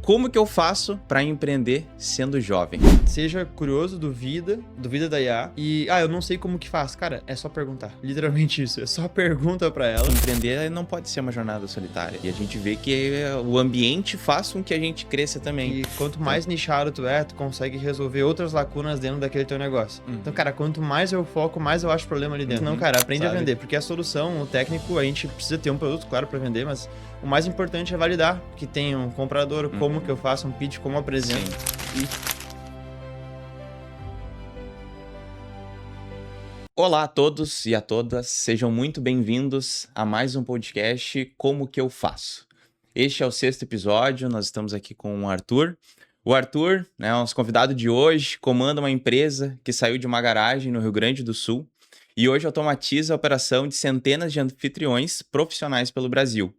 Como que eu faço para empreender sendo jovem? Seja curioso, duvida da IA e, eu não sei como que faz. Cara, é só perguntar. Literalmente isso, é só pergunta pra ela. Empreender não pode ser uma jornada solitária. E a gente vê que o ambiente faz com que a gente cresça também. E quanto mais nichado tu é, tu consegue resolver outras lacunas dentro daquele teu negócio. Então, cara, quanto mais eu foco, mais eu acho problema ali dentro. Não, cara, aprende a vender, porque a solução, o técnico, a gente precisa ter um produto, claro, pra vender, mas o mais importante é validar que tem um comprador, como que eu faço um pitch, como eu apresento. Olá a todos e a todas, sejam muito bem-vindos a mais um podcast Como que eu faço? Este é o 6º episódio, nós estamos aqui com o Arthur. O Arthur, nosso convidado de hoje, comanda uma empresa que saiu de uma garagem no Rio Grande do Sul e hoje automatiza a operação de centenas de anfitriões profissionais pelo Brasil.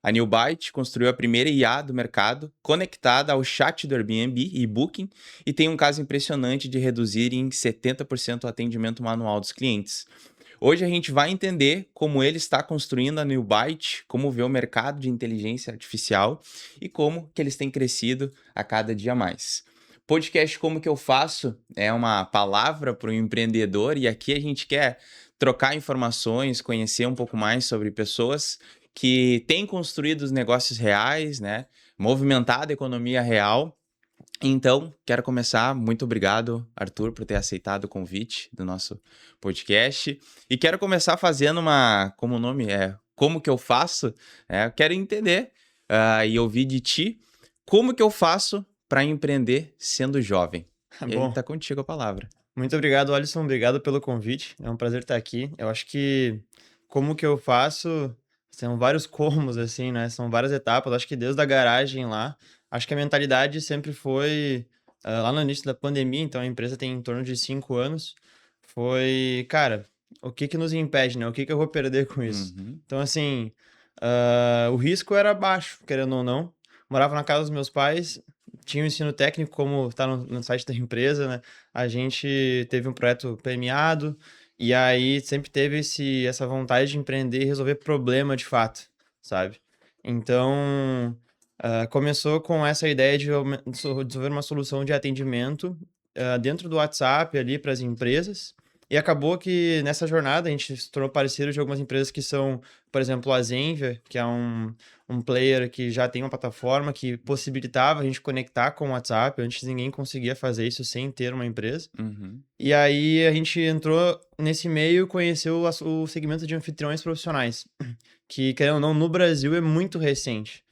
A Newbyte construiu a primeira IA do mercado, conectada ao chat do Airbnb e Booking, e tem um caso impressionante de reduzir em 70% o atendimento manual dos clientes. Hoje a gente vai entender como ele está construindo a Newbyte, como vê o mercado de inteligência artificial e como que eles têm crescido a cada dia mais. Podcast Como que eu faço é uma palavra para o empreendedor e aqui a gente quer trocar informações, conhecer um pouco mais sobre pessoas que têm construído os negócios reais, movimentado a economia real. Então, quero começar. Muito obrigado, Arthur, por ter aceitado o convite do nosso podcast. E quero começar fazendo como o nome é, como que eu faço? Eu quero entender e ouvir de ti como que eu faço para empreender sendo jovem. E aí, tá contigo a palavra. Muito obrigado, Alisson. Obrigado pelo convite. É um prazer estar aqui. Eu acho que como que eu faço, são vários comos, assim, né? São várias etapas. Acho que desde a garagem lá, acho que a mentalidade sempre foi, lá no início da pandemia, então a empresa tem em torno de 5 anos, foi, cara, o que que nos impede, né? O que que eu vou perder com isso? Então, assim, o risco era baixo, querendo ou não. Morava na casa dos meus pais, tinha o ensino técnico, como tá no site da empresa, né? A gente teve um projeto premiado e aí sempre teve essa vontade de empreender e resolver problema de fato, sabe? Então, começou com essa ideia de desenvolver uma solução de atendimento dentro do WhatsApp ali para as empresas. E acabou que nessa jornada a gente se tornou parceiro de algumas empresas que são, por exemplo, a Zenvia, que é um player que já tem uma plataforma que possibilitava a gente conectar com o WhatsApp. Antes ninguém conseguia fazer isso sem ter uma empresa. E aí a gente entrou nesse meio e conheceu o segmento de anfitriões profissionais, que, querendo ou não, no Brasil é muito recente.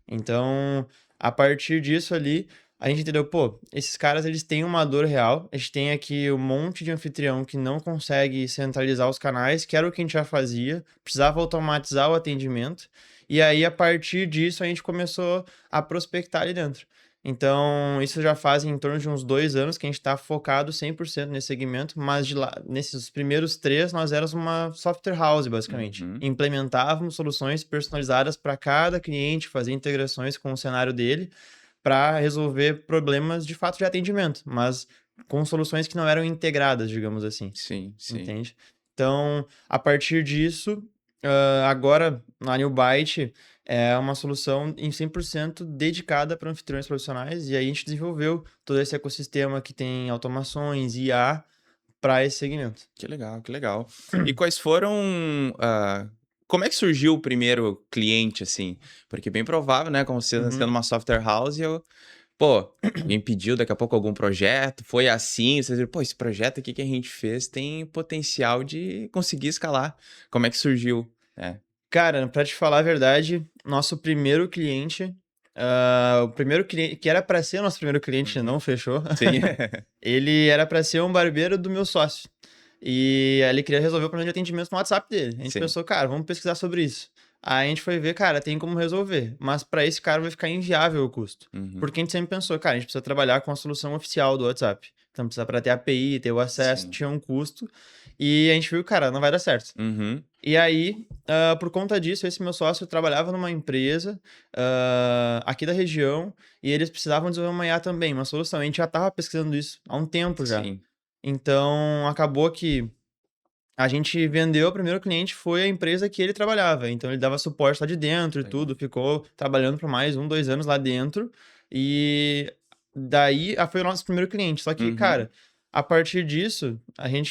Então, a partir disso ali, a gente entendeu, esses caras, eles têm uma dor real. A gente tem aqui um monte de anfitrião que não consegue centralizar os canais, que era o que a gente já fazia, precisava automatizar o atendimento. E aí, a partir disso, a gente começou a prospectar ali dentro. Então, isso já faz em torno de uns 2 anos que a gente está focado 100% nesse segmento, mas de lá, nesses primeiros 3, nós éramos uma software house, basicamente. Implementávamos soluções personalizadas para cada cliente, fazia integrações com o cenário dele, para resolver problemas de fato de atendimento, mas com soluções que não eram integradas, digamos assim. Sim. Entende? Então, a partir disso, agora a Newbyte é uma solução em 100% dedicada para anfitriões profissionais, e aí a gente desenvolveu todo esse ecossistema que tem automações, IA, para esse segmento. Que legal. E quais foram... como é que surgiu o primeiro cliente, assim? Porque é bem provável, né? Como você sendo uma software house, alguém pediu daqui a pouco algum projeto, foi assim, vocês viram, esse projeto aqui que a gente fez tem potencial de conseguir escalar. Como é que surgiu? Cara, pra te falar a verdade, nosso primeiro cliente, o primeiro cliente, que era pra ser nosso primeiro cliente, não fechou. Sim. Ele era pra ser um barbeiro do meu sócio. E aí ele queria resolver o problema de atendimento no WhatsApp dele. A gente pensou, cara, vamos pesquisar sobre isso. Aí a gente foi ver, cara, tem como resolver. Mas pra esse cara vai ficar inviável o custo. Porque a gente sempre pensou, cara, a gente precisa trabalhar com a solução oficial do WhatsApp. Então precisa para ter API, ter o acesso, tinha um custo. E a gente viu, cara, não vai dar certo. E aí, por conta disso, esse meu sócio trabalhava numa empresa aqui da região e eles precisavam desenvolver uma IA também, uma solução. A gente já estava pesquisando isso há um tempo já. Sim. Então, acabou que a gente vendeu, o primeiro cliente foi a empresa que ele trabalhava. Então, ele dava suporte lá de dentro e tudo, ficou trabalhando por mais 1, 2 anos lá dentro. E daí foi o nosso primeiro cliente. Só que, Uhum. cara, a partir disso,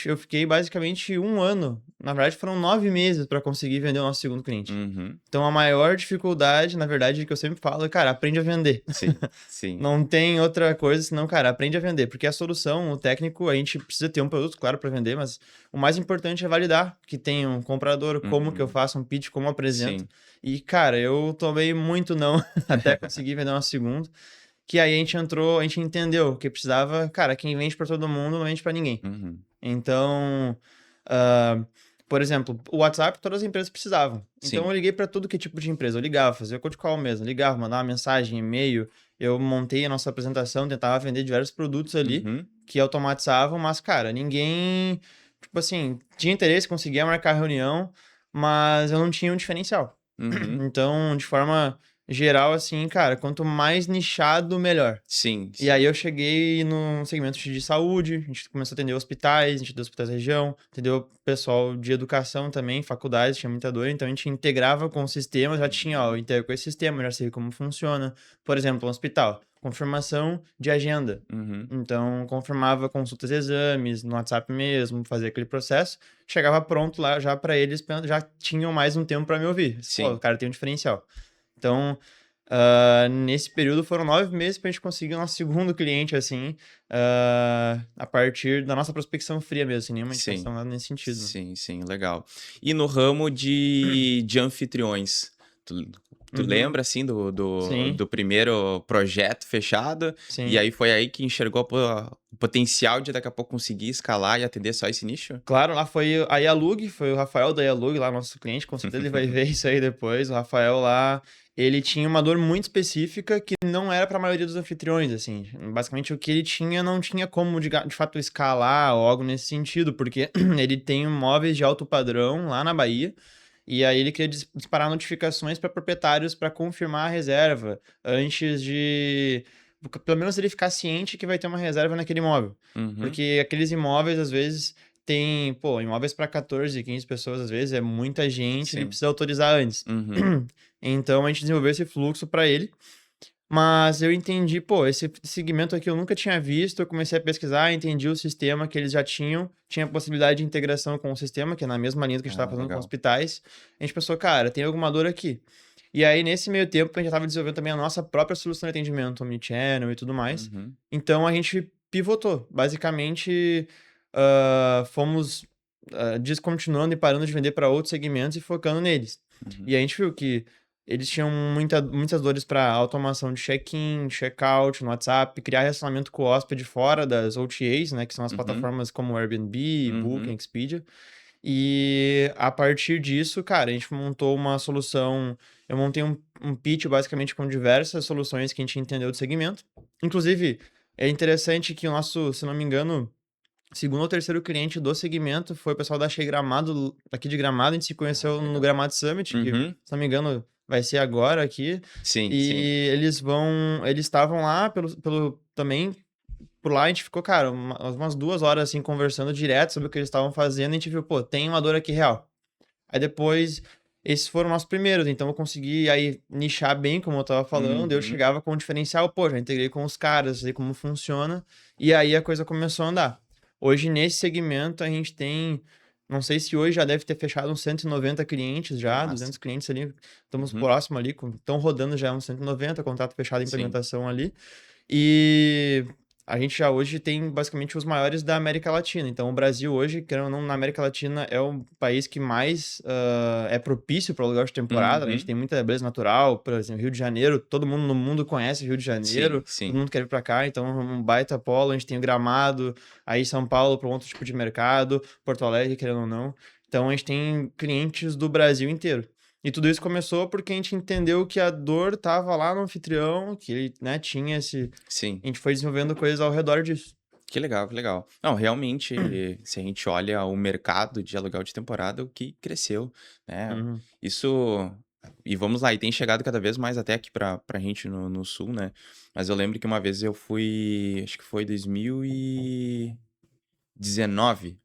eu fiquei basicamente 1 ano. Na verdade, foram 9 meses para conseguir vender o nosso segundo cliente. Uhum. Então, a maior dificuldade, na verdade, que eu sempre falo é, cara, aprende a vender. Sim, sim. Não tem outra coisa senão, cara, aprende a vender. Porque a solução, o técnico, a gente precisa ter um produto, claro, para vender, mas o mais importante é validar que tem um comprador, como que eu Uhum. faço um pitch, como eu apresento. Sim. E, cara, eu tomei muito não até conseguir vender um segundo. Que aí a gente entendeu que precisava, cara, quem vende para todo mundo não vende para ninguém. Uhum. Então, ah, por exemplo, o WhatsApp todas as empresas precisavam. Então Sim. eu liguei para todo que tipo de empresa. Eu ligava, fazia cold call mesmo, ligava, mandava uma mensagem, e-mail. Eu montei a nossa apresentação, tentava vender diversos produtos ali Uhum. que automatizavam, mas, cara, ninguém, tipo assim, tinha interesse, conseguia marcar reunião, mas eu não tinha um diferencial. Uhum. Então, de forma geral, assim, cara, quanto mais nichado, melhor. Sim, E sim. aí eu cheguei no segmento de saúde, a gente começou a atender hospitais, a gente atendeu hospitais da região, atendeu pessoal de educação também, faculdades, tinha muita dor, então a gente integrava com o sistema, já tinha, ó, eu integro com esse sistema, já sei como funciona. Por exemplo, um hospital, confirmação de agenda. Uhum. Então, confirmava consultas e exames no WhatsApp mesmo, fazia aquele processo, chegava pronto lá já para eles, já tinham mais um tempo para me ouvir. Pô, o Sim. cara tem um diferencial. Então, nesse período foram 9 meses para a gente conseguir o nosso segundo cliente, assim, a partir da nossa prospecção fria mesmo, sem nenhuma Sim. indicação, nada nesse sentido. Sim, sim, legal. E no ramo de anfitriões, tu Uhum. lembra, assim, do, Sim, do primeiro projeto fechado? E sim. aí foi aí que enxergou o potencial de daqui a pouco conseguir escalar e atender só esse nicho? Claro, lá foi a Yalug, foi o Rafael da Yalug, lá nosso cliente, com certeza ele vai ver isso aí depois. O Rafael lá, ele tinha uma dor muito específica que não era para a maioria dos anfitriões, assim. Basicamente o que ele tinha não tinha como de fato escalar ou algo nesse sentido, porque ele tem móveis de alto padrão lá na Bahia. E aí ele queria disparar notificações para proprietários para confirmar a reserva antes de pelo menos ele ficar ciente que vai ter uma reserva naquele imóvel. Uhum. Porque aqueles imóveis às vezes tem, pô, imóveis para 14, 15 pessoas às vezes é muita gente, ele Sim. precisa autorizar antes. Uhum. Então a gente desenvolveu esse fluxo para ele. Mas eu entendi, pô, esse segmento aqui eu nunca tinha visto, eu comecei a pesquisar, entendi o sistema que eles já tinham, tinha possibilidade de integração com o sistema, que é na mesma linha do que a gente estava Ah, fazendo com legal. hospitais. A gente pensou, cara, tem alguma dor aqui. E aí, nesse meio tempo, a gente já estava desenvolvendo também a nossa própria solução de atendimento, omnichannel e tudo mais. Uhum. Então, a gente pivotou. Basicamente, fomos descontinuando e parando de vender para outros segmentos e focando neles. Uhum. E a gente viu que eles tinham muitas dores para automação de check-in, check-out no WhatsApp, criar relacionamento com o hóspede fora das OTAs, né, que são as Uhum. plataformas como Airbnb, Booking, Uhum. Expedia. E a partir disso, cara, a gente montou uma solução. Eu montei um pitch basicamente com diversas soluções que a gente entendeu do segmento. Inclusive, é interessante que o nosso, se não me engano, segundo ou terceiro cliente do segmento foi o pessoal da Shea Gramado, aqui de Gramado. A gente se Ah, conheceu no legal. Gramado Summit, que, Uhum. se não me engano, vai ser agora aqui. Sim, sim. E eles estavam lá também, por lá a gente ficou, cara, umas 2 horas assim, conversando direto sobre o que eles estavam fazendo. E a gente viu, pô, tem uma dor aqui real. Aí depois, esses foram nossos primeiros, então eu consegui aí nichar bem, como eu tava falando. Eu Uhum. chegava com um diferencial, pô, já integrei com os caras, sei como funciona. E aí a coisa começou a andar. Hoje, nesse segmento, a gente tem, não sei se hoje já deve ter fechado uns 190 clientes já, Massa. 200 clientes ali. Estamos Uhum. próximo ali, estão rodando já uns 190, contrato fechado, Sim. implementação ali. E a gente já hoje tem basicamente os maiores da América Latina. Então, o Brasil hoje, querendo ou não, na América Latina é o país que mais é propício para aluguel de temporada. A gente Uhum. tem muita beleza natural, por exemplo, Rio de Janeiro. Todo mundo no mundo conhece Rio de Sim, Janeiro. Todo sim. mundo quer vir para cá. Então, é um baita polo. A gente tem o Gramado, aí São Paulo para outro tipo de mercado, Porto Alegre, querendo ou não. Então, a gente tem clientes do Brasil inteiro. E tudo isso começou porque a gente entendeu que a dor tava lá no anfitrião, que ele, né, tinha esse. Sim. A gente foi desenvolvendo coisas ao redor disso. Que legal, que legal. Não, realmente, se a gente olha o mercado de aluguel de temporada, o que cresceu, né? Uhum, Isso. E vamos lá, e tem chegado cada vez mais até aqui pra gente no sul, né? Mas eu lembro que uma vez eu fui, acho que foi 2019,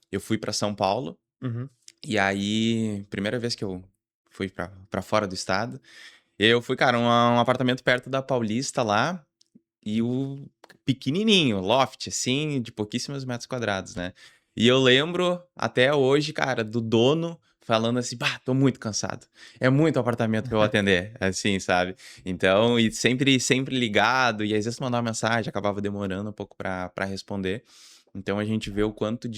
eu fui pra São Paulo, uhum, e aí, primeira vez que eu fui pra fora do estado, eu fui, cara, um apartamento perto da Paulista lá. e o pequenininho, loft, assim, de pouquíssimos metros quadrados, né? E eu lembro até hoje, cara, do dono falando assim, bah, tô muito cansado. É muito apartamento pra eu atender, assim, sabe? Então, e sempre ligado, e às vezes mandar uma mensagem, acabava demorando um pouco pra responder. Então a gente vê o quanto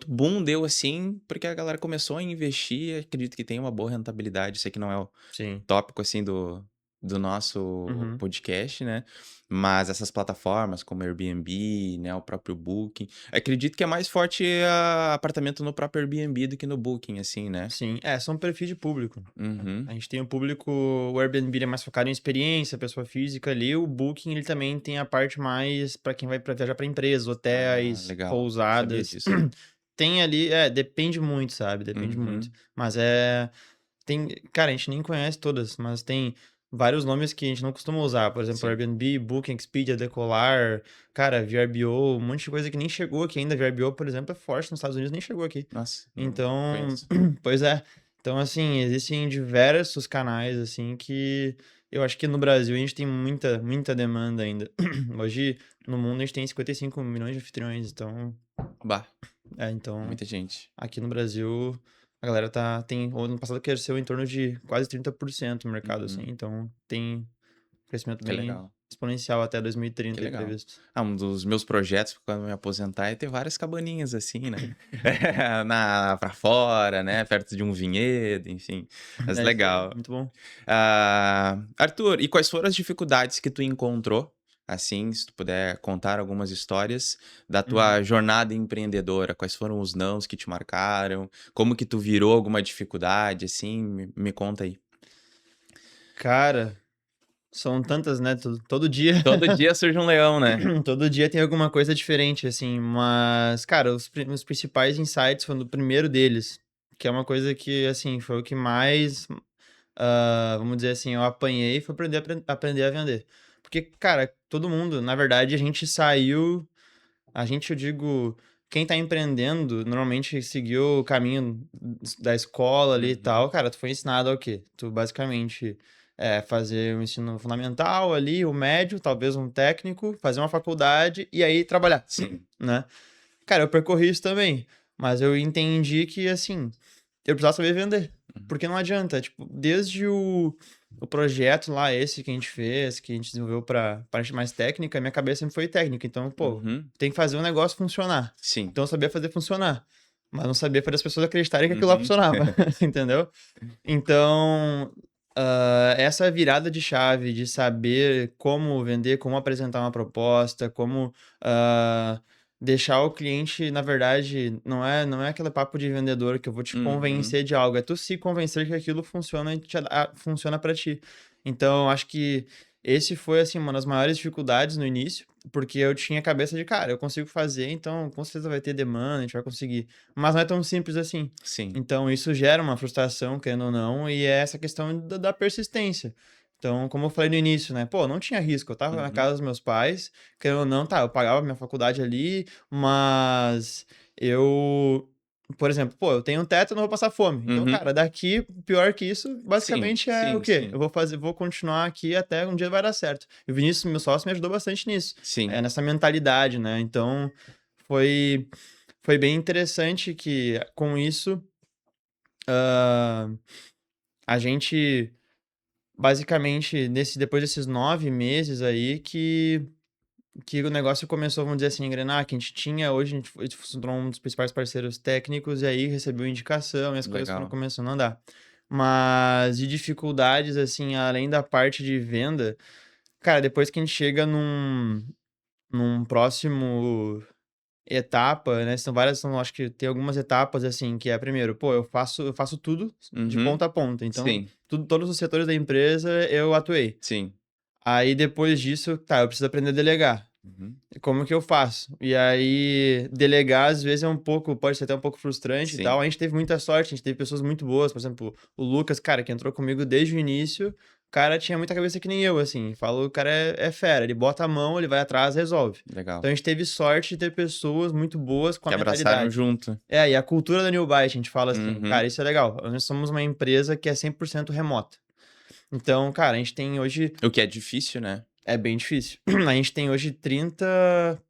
boom deu assim, porque a galera começou a investir, acredito que tem uma boa rentabilidade, isso aqui não é o Sim. tópico assim do nosso Uhum. podcast, né? Mas essas plataformas como Airbnb, né, o próprio Booking, acredito que é mais forte apartamento no próprio Airbnb do que no Booking, assim, né? Sim. São perfis de público. Uhum. A gente tem o público, o Airbnb é mais focado em experiência, pessoa física ali, o Booking ele também tem a parte mais para quem vai para viajar para empresas, Ah, hotéis, legal. Sabia pousadas. disso. Tem ali, depende muito, sabe? Depende muito. Uhum. Mas tem, cara, a gente nem conhece todas, mas tem vários nomes que a gente não costuma usar, por exemplo, Sim. Airbnb, Booking, Expedia, Decolar, cara, VRBO, um monte de coisa que nem chegou aqui ainda. VRBO, por exemplo, é forte nos Estados Unidos, nem chegou aqui. Nossa, não Então, conheço. pois é. Então, assim, existem diversos canais, assim, que eu acho que no Brasil a gente tem muita demanda ainda. Hoje, no mundo, a gente tem 55 milhões de anfitriões, então, Bah, então, muita gente. aqui no Brasil, a galera o ano passado cresceu em torno de quase 30% no mercado, assim, Uhum. então tem crescimento Que bem legal. exponencial até Que 2030 aí legal. previsto. Um dos meus projetos quando eu me aposentar é ter várias cabaninhas assim, né? Pra fora, né? Perto de um vinhedo, enfim. Mas É isso aí, legal. muito bom. Arthur, e quais foram as dificuldades que tu encontrou? Assim, se tu puder contar algumas histórias da Uhum. tua jornada empreendedora, quais foram os nãos que te marcaram? Como que tu virou alguma dificuldade, assim? Me conta aí. Cara, são tantas, né? Todo dia. Todo dia surge um leão, né? Todo dia tem alguma coisa diferente, assim, mas, cara, os principais insights foram do primeiro deles, que é uma coisa que, assim, foi o que mais, vamos dizer assim, eu apanhei, foi aprender a vender. Porque, cara, todo mundo, na verdade, eu digo, quem tá empreendendo, normalmente seguiu o caminho da escola ali e Uhum. tal, cara, tu foi ensinado ao quê? Tu basicamente fazer o ensino fundamental ali, o médio, talvez um técnico, fazer uma faculdade e aí trabalhar, Sim. né? Cara, eu percorri isso também, mas eu entendi que, assim, eu precisava saber vender. Uhum. Porque não adianta, tipo, desde o projeto lá, esse que a gente fez, que a gente desenvolveu pra parte mais técnica, minha cabeça sempre foi técnica. Então, pô, Uhum. tem que fazer um negócio funcionar. Sim. Então, eu sabia fazer funcionar. Mas não sabia fazer as pessoas acreditarem que aquilo lá Uhum. funcionava, entendeu? Então, essa virada de chave de saber como vender, como apresentar uma proposta, como ah, deixar o cliente, na verdade, não é aquele papo de vendedor que eu vou te Uhum. convencer de algo, é tu se convencer que aquilo funciona e funciona para ti. Então, acho que esse foi, assim, uma das maiores dificuldades no início, porque eu tinha a cabeça de, cara, eu consigo fazer, então com certeza vai ter demanda, a gente vai conseguir. Mas não é tão simples assim. Sim. Então, isso gera uma frustração, querendo ou não, e é essa questão da persistência. Então, como eu falei no início, né? Pô, não tinha risco. Eu tava na Uhum. casa dos meus pais, querendo ou não, tá, eu pagava minha faculdade ali, mas eu, por exemplo, pô, eu tenho um teto, eu não vou passar fome. Então, Uhum. cara, daqui, pior que isso, Sim, basicamente é o sim, quê? sim. Eu vou continuar aqui até um dia vai dar certo. E o Vinícius, meu sócio, me ajudou bastante nisso, Sim. nessa mentalidade, né? Então, foi, foi bem interessante que com isso ah, a gente, basicamente, depois desses 9 meses aí, que o negócio começou, vamos dizer assim, a engrenar, que a gente tinha, hoje a gente se tornou um dos principais parceiros técnicos, e aí recebeu indicação, e as coisas foram Legal. começando a andar. Mas de dificuldades, assim, além da parte de venda, cara, depois que a gente chega num próximo etapa, né, acho que tem algumas etapas, assim, que é primeiro, pô, eu faço tudo de Uhum. ponta a ponta, então Sim, todos os setores da empresa eu atuei. sim. Aí depois disso, tá, eu preciso aprender a delegar. Uhum. E como que eu faço? E aí delegar às vezes pode ser até um pouco frustrante e Sim. tal. A gente teve muita sorte, a gente teve pessoas muito boas, por exemplo, o Lucas, cara, que entrou comigo desde o início, o cara tinha muita cabeça que nem eu, assim, falo, o cara é fera, ele bota a mão, ele vai atrás, resolve. Legal. Então a gente teve sorte de ter pessoas muito boas com a Que abraçaram mentalidade. junto. E a cultura da New Byte, a gente fala assim, Uhum. cara, isso é legal. Nós somos uma empresa que é 100% remota. Então, cara, a gente tem hoje O que é difícil, né? É bem difícil. A gente tem hoje 30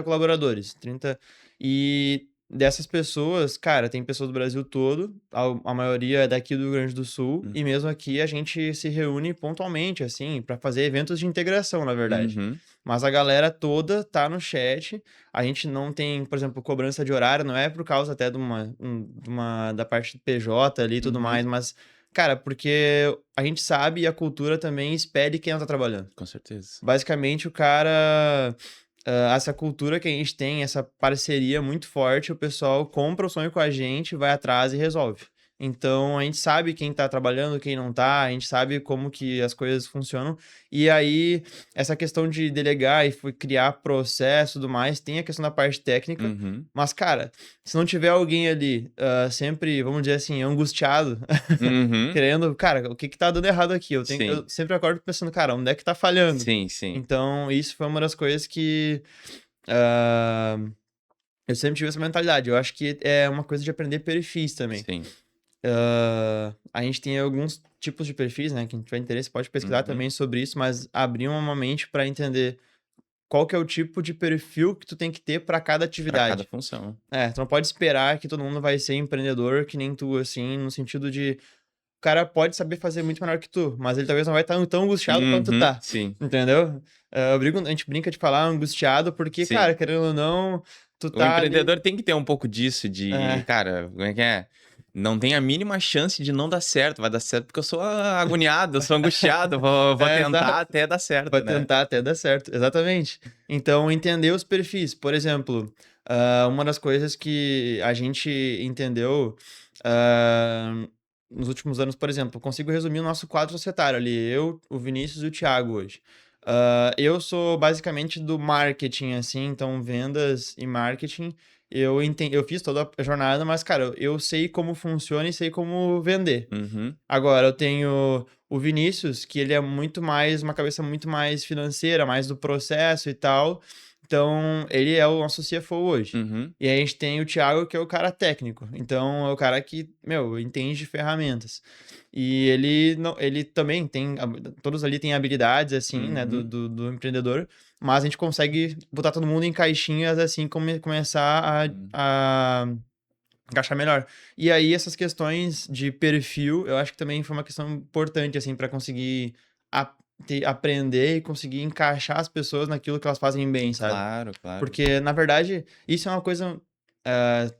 colaboradores, 30 e dessas pessoas, cara, tem pessoas do Brasil todo, a maioria é daqui do Rio Grande do Sul, Hum. e mesmo aqui a gente se reúne pontualmente, assim, para fazer eventos de integração, na verdade. Uhum, Mas a galera toda tá no chat, a gente não tem, por exemplo, cobrança de horário, não é por causa até da parte do PJ ali e tudo uhum, mais, mas, cara, porque a gente sabe e a cultura também espere quem não tá trabalhando. com certeza. Basicamente, o cara, essa cultura que a gente tem, essa parceria muito forte, o pessoal compra o sonho com a gente, vai atrás e resolve. Então, a gente sabe quem tá trabalhando, quem não tá, a gente sabe como que as coisas funcionam. E aí, essa questão de delegar e criar processo e tudo mais, tem a questão da parte técnica. Uhum, Mas, cara, se não tiver alguém ali, sempre, vamos dizer assim, angustiado, uhum, querendo, cara, o que que tá dando errado aqui? Eu sim, sempre acordo pensando, cara, onde é que tá falhando? sim, sim, Então, isso foi uma das coisas que ah, eu sempre tive essa mentalidade. Eu acho que é uma coisa de aprender perfis também. sim. A gente tem alguns tipos de perfis, né? Quem tiver interesse pode pesquisar Uhum. também sobre isso, mas abrir uma mente para entender qual que é o tipo de perfil que tu tem que ter para cada Para cada atividade. função. Tu não pode esperar que todo mundo vai ser empreendedor que nem tu, assim, no sentido de o cara pode saber fazer muito melhor que tu, mas ele talvez não vai estar tão angustiado quanto tu Uhum, tá. sim, Entendeu? A gente brinca de falar angustiado porque, sim. cara, querendo ou não, tu O tá ali. empreendedor tem que ter um pouco disso de, É, cara, como é que é? Não tem a mínima chance de não dar certo. Vai dar certo porque eu sou agoniado, eu sou angustiado, vou tentar exato. até dar Vai certo, né? tentar até dar certo. Exatamente. Então, entender os perfis. Por exemplo, uma das coisas que a gente entendeu ah, nos últimos anos, por exemplo, eu consigo resumir o nosso quadro societário ali, eu, o Vinícius e o Thiago hoje. Eu sou basicamente do marketing, assim, então vendas e marketing. Eu fiz toda a jornada, mas, cara, eu sei como funciona e sei como vender. Uhum, Agora, eu tenho o Vinícius, que ele é muito mais, uma cabeça muito mais financeira, mais do processo e tal. Então, ele é o nosso CFO hoje. uhum, E aí a gente tem o Thiago, que é o cara técnico. Então, é o cara que, meu, entende de ferramentas. E ele, não, ele também tem, todos ali têm habilidades, assim, né, do, uhum, do, do empreendedor, mas a gente consegue botar todo mundo em caixinhas, assim, começar uhum. a encaixar melhor. E aí, essas questões de perfil, eu acho que também foi uma questão importante, assim, para conseguir aprender e conseguir encaixar as pessoas naquilo que elas fazem bem, sabe? Claro, claro. Porque, na verdade, isso é uma coisa.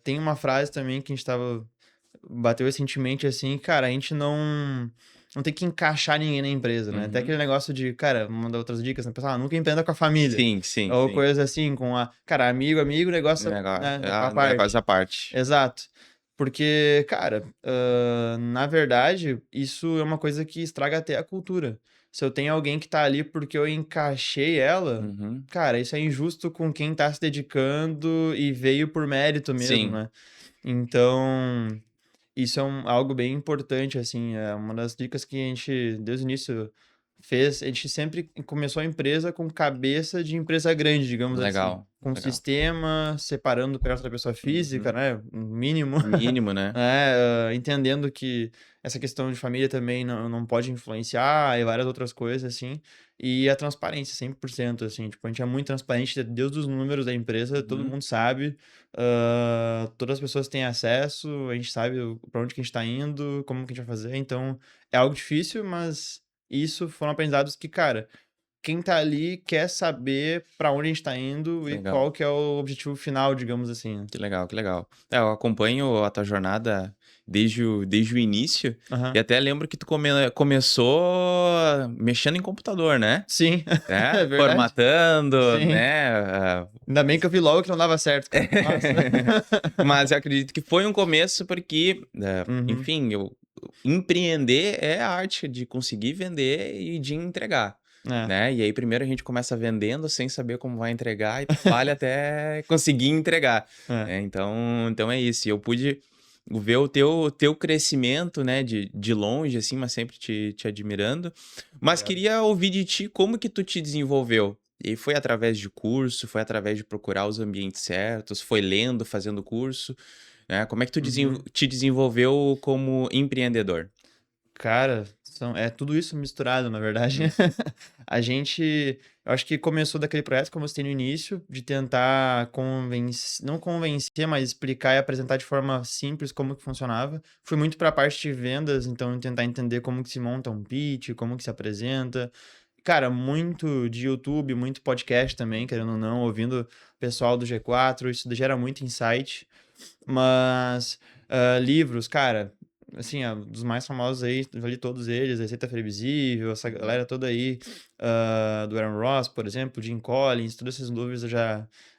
Tem uma frase também que a gente tava. Bateu recentemente, assim, cara, a gente não tem que encaixar ninguém na empresa, né? Até Uhum. aquele negócio de, cara, uma das outras dicas, né? Pessoal, nunca empreenda com a família. Sim, sim, Ou sim. coisas assim, com a. Cara, amigo, negócio, Negócio, né? A negócio parte. à parte. Exato. Porque, cara, na verdade, isso é uma coisa que estraga até a cultura. Se eu tenho alguém que tá ali porque eu encaixei ela, Uhum. cara, isso é injusto com quem tá se dedicando e veio por mérito mesmo, Sim. né? Então, isso é algo bem importante, assim, é uma das dicas que a gente, desde o início, fez. A gente sempre começou a empresa com cabeça de empresa grande, digamos assim. Legal, Com legal. sistema, separando perto da pessoa física, Uhum. né? Um mínimo. Mínimo, né? Né, entendendo que essa questão de família também não pode influenciar e várias outras coisas, assim. E a transparência, 100%, assim. Tipo, a gente é muito transparente, Deus dos números da empresa, todo Uhum. mundo sabe. Todas as pessoas têm acesso, a gente sabe para onde que a gente está indo, como que a gente vai fazer. Então, é algo difícil, mas isso foram aprendizados que, cara, quem tá ali quer saber para onde a gente tá indo Que e legal. qual que é o objetivo final, digamos assim, né? Que legal, que legal. É, eu acompanho a tua jornada desde o início e Aham. até lembro que tu começou mexendo em computador, né? Sim, É, é verdade. formatando, Sim. né? Ainda bem que eu vi logo que não dava certo, cara. Nossa. Mas eu acredito que foi um começo porque, Uhum. enfim, empreender é a arte de conseguir vender e de entregar, É. né? E aí primeiro a gente começa vendendo sem saber como vai entregar e falha até conseguir entregar, É. né? Então é isso. E eu pude ver o teu crescimento, né, de longe, assim, mas sempre te admirando. Mas Obrigado. queria ouvir de ti como que tu te desenvolveu. E foi através de curso, foi através de procurar os ambientes certos, foi lendo, fazendo curso, né? Como é que tu Uhum. te desenvolveu como empreendedor? Cara, É tudo isso misturado, na verdade. Hum. A gente, eu acho que começou daquele projeto, como eu citei no início, de tentar não convencer, mas explicar e apresentar de forma simples como que funcionava. Fui muito para a parte de vendas, então tentar entender como que se monta um pitch, como que se apresenta. Cara, muito de YouTube, muito podcast também, querendo ou não, ouvindo o pessoal do G4, isso gera muito insight. Mas, livros, cara, assim, dos mais famosos aí, já li todos eles, Receita Previsível, essa galera toda aí, do Aaron Ross, por exemplo, Jim Collins, todos esses livros eu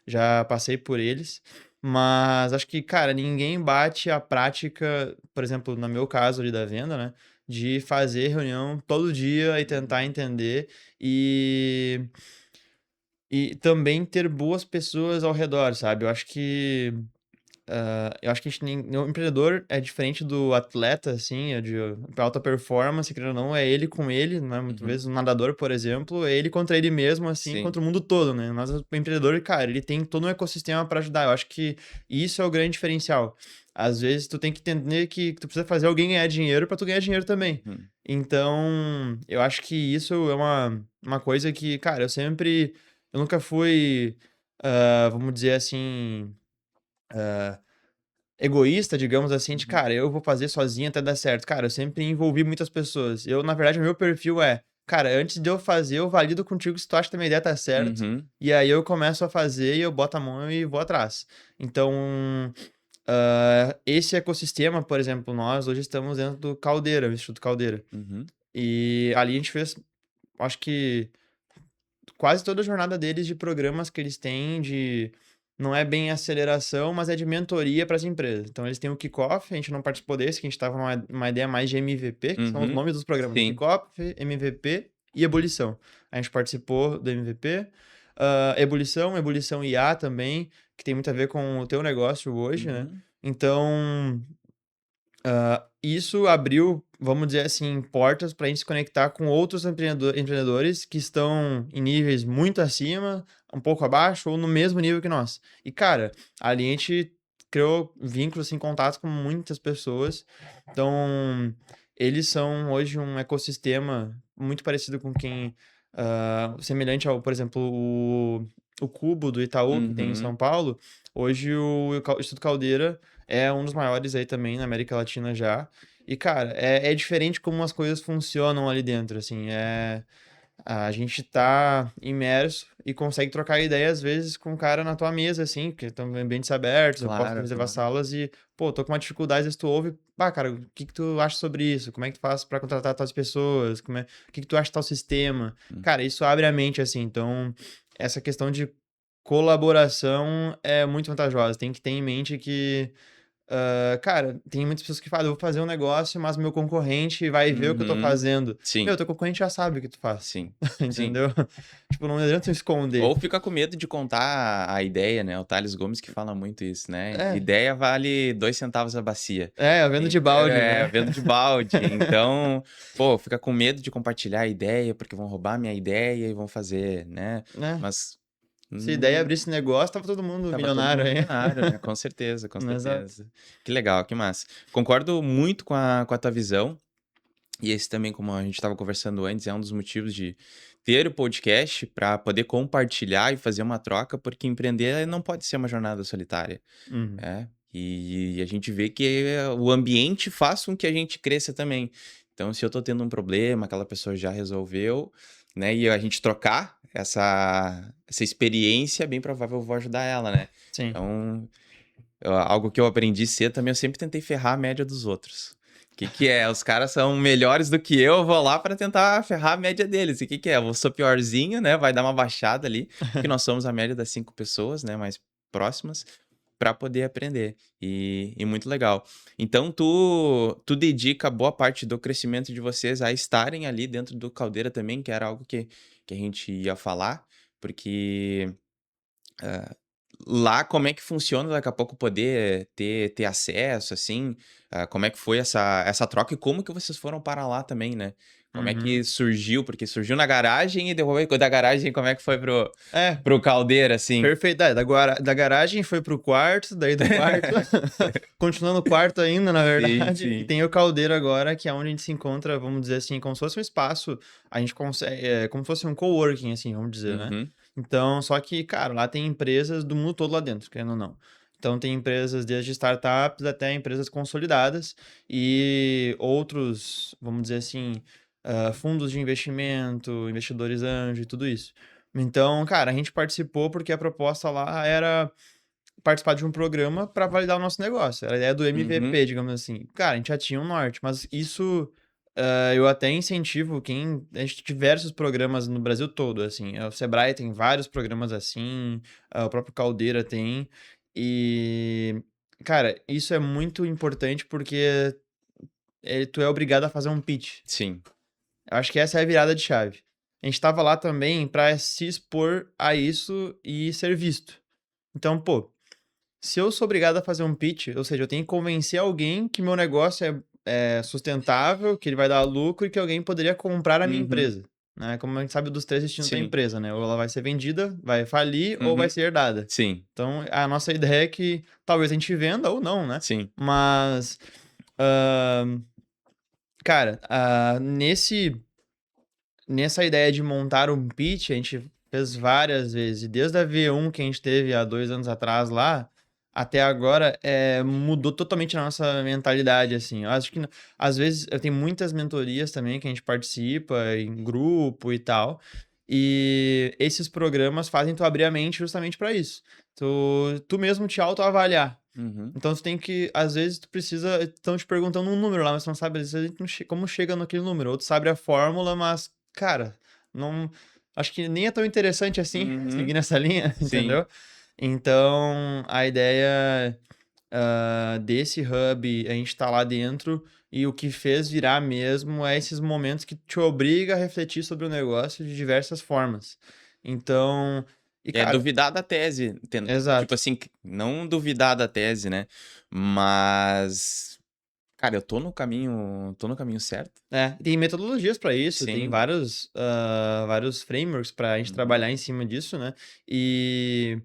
já passei por eles. Mas acho que, cara, ninguém bate a prática, por exemplo, no meu caso ali da venda, né? De fazer reunião todo dia e tentar entender e, e também ter boas pessoas ao redor, sabe? Eu acho que a gente o empreendedor é diferente do atleta, assim, é de alta performance, querendo ou não, é ele com ele, né? Muitas Uhum. vezes um nadador, por exemplo, é ele contra ele mesmo, assim, Sim. contra o mundo todo, né? Mas o empreendedor, cara, ele tem todo um ecossistema para ajudar. Eu acho que isso é o grande diferencial. Às vezes tu tem que entender que tu precisa fazer alguém ganhar dinheiro para tu ganhar dinheiro também. Uhum. Então, eu acho que isso é uma coisa que, cara, eu nunca fui, vamos dizer assim, egoísta, digamos assim, de Uhum. cara, eu vou fazer sozinho até dar certo. Cara, eu sempre envolvi muitas pessoas. Na verdade, o meu perfil é, cara, antes de eu fazer, eu valido contigo se tu acha que a minha ideia tá certo. Uhum. E aí eu começo a fazer e eu boto a mão e vou atrás. Então, esse ecossistema, por exemplo, nós hoje estamos dentro do Caldeira, o Instituto Caldeira. Uhum. E ali a gente fez, acho que quase toda a jornada deles de programas que eles têm de não é bem aceleração, mas é de mentoria para as empresas. Então eles têm o Kickoff, a gente não participou desse, que a gente estava numa ideia mais de MVP, que são os Uhum. nomes dos programas, Sim. Kickoff, MVP e Ebulição. A gente participou do MVP, Ebulição IA também, que tem muito a ver com o teu negócio hoje, né? Uhum. Então, isso abriu, vamos dizer assim, portas para a gente se conectar com outros empreendedores que estão em níveis muito acima, um pouco abaixo ou no mesmo nível que nós. E, cara, ali a gente criou vínculos, assim, contatos com muitas pessoas. Então, eles são hoje um ecossistema muito parecido com semelhante ao, por exemplo, o Cubo do Itaú, que tem em Uhum. São Paulo. Hoje o Instituto Caldeira é um dos maiores aí também na América Latina já. E, cara, é diferente como as coisas funcionam ali dentro, assim, a gente tá imerso e consegue trocar ideia, às vezes, com um cara na tua mesa, assim, porque estão em ambientes abertos, eu posso Claro, reservar claro. salas e, pô, tô com uma dificuldade, às vezes tu ouve, pá, cara, o que que tu acha sobre isso? Como é que tu faz pra contratar tais pessoas? O que que tu acha de tal sistema? Hum. Cara, isso abre a mente, assim, então, essa questão de colaboração é muito vantajosa, tem que ter em mente que cara, tem muitas pessoas que falam: "Eu vou fazer um negócio, mas meu concorrente vai ver o que eu tô Uhum. fazendo". Sim. Meu, teu concorrente já sabe o que tu faz, Sim. Sim. entendeu? Tipo, não adianta tu Ou esconder. fica com medo de contar a ideia, né, o Thales Gomes que fala muito isso, né, É, ideia vale 2 centavos a bacia. eu vendo de balde, É, né. vendo de balde, então, pô, fica com medo de compartilhar a ideia, porque vão roubar minha ideia e vão fazer, né, Né, mas, se a ideia hum, abrisse negócio, tava todo mundo estava todo milionário mundo aí. milionário, né, com certeza, com Exato. certeza. Que legal, que massa. Concordo muito com a tua visão. E esse também, como a gente estava conversando antes, é um dos motivos de ter o podcast para poder compartilhar e fazer uma troca, porque empreender não pode ser uma jornada solitária, Uhum. né? E a gente vê que o ambiente faz com que a gente cresça também. Então, se eu tô tendo um problema, aquela pessoa já resolveu, né? E a gente trocar essa experiência, é bem provável eu vou ajudar ela, né? Sim. Então, algo que eu aprendi cedo também, eu sempre tentei ferrar a média dos outros. O que que é? Os caras são melhores do que eu vou lá para tentar ferrar a média deles. E o que que é? Eu sou piorzinho, né, vai dar uma baixada ali, porque nós somos a média das 5 pessoas, né, mais próximas, para poder aprender. E muito legal. Então tu dedica boa parte do crescimento de vocês a estarem ali dentro do Caldeira também, que era algo que a gente ia falar, porque lá, como é que funciona daqui a pouco poder ter acesso, assim? Como é que foi essa troca e como que vocês foram para lá também, né? Como é Uhum. que surgiu? Porque surgiu na garagem e depois da garagem como é que foi É, pro caldeira, assim? perfeito. Da garagem foi pro quarto, daí do quarto continuando no quarto ainda, na Sim, verdade, e sim. tem o caldeiro agora, que é onde a gente se encontra, vamos dizer assim, como se fosse um espaço, a gente consegue, como se fosse um coworking, assim, vamos dizer, né? Uhum. Então, só que, cara, lá tem empresas do mundo todo lá dentro, querendo ou não. Então, tem empresas desde startups até empresas consolidadas e outros, vamos dizer assim, fundos de investimento, investidores anjo e tudo isso. Então, cara, a gente participou porque a proposta lá era participar de um programa para validar o nosso negócio. Era a ideia do Uhum. MVP, digamos assim. Cara, a gente já tinha um norte, mas isso eu até incentivo quem. A gente tem diversos programas no Brasil todo, assim. O Sebrae tem vários programas assim, o próprio Caldeira tem. E, cara, isso é muito importante porque tu é obrigado a fazer um pitch. Sim. Eu acho que essa é a virada de chave. A gente estava lá também para se expor a isso e ser visto. Então, pô, se eu sou obrigado a fazer um pitch, ou seja, eu tenho que convencer alguém que meu negócio é sustentável, que ele vai dar lucro e que alguém poderia comprar a minha Uhum. empresa. Né? Como a gente sabe dos três destinos da Sim. empresa, né? Ou ela vai ser vendida, vai falir, ou vai Uhum. ser herdada. Sim. Então, a nossa ideia é que talvez a gente venda ou não, né? Sim. Mas, ahn, cara, nessa ideia de montar um pitch, a gente fez várias vezes. E desde a V1 que a gente teve há 2 anos atrás lá, até agora, mudou totalmente a nossa mentalidade, assim. Eu acho que, às vezes, eu tenho muitas mentorias também que a gente participa em grupo e tal. E esses programas fazem tu abrir a mente justamente para isso. Tu mesmo te autoavaliar. Uhum. Então, tu tem que, às vezes, tu precisa. Estão te perguntando um número lá, mas tu não sabe às vezes, como chega naquele número. Ou tu sabe a fórmula, mas, cara, não. Acho que nem é tão interessante assim Uhum. seguir nessa linha, Sim. entendeu? Então, a ideia desse hub, a gente tá lá dentro e o que fez virar mesmo é esses momentos que te obriga a refletir sobre o negócio de diversas formas. Então, e É cara, duvidar da tese, tipo exato. assim, não duvidar da tese, né, mas, cara, eu tô no caminho certo? Tem metodologias para isso, tem Sim. vários frameworks para a gente Uhum. trabalhar em cima disso, né? E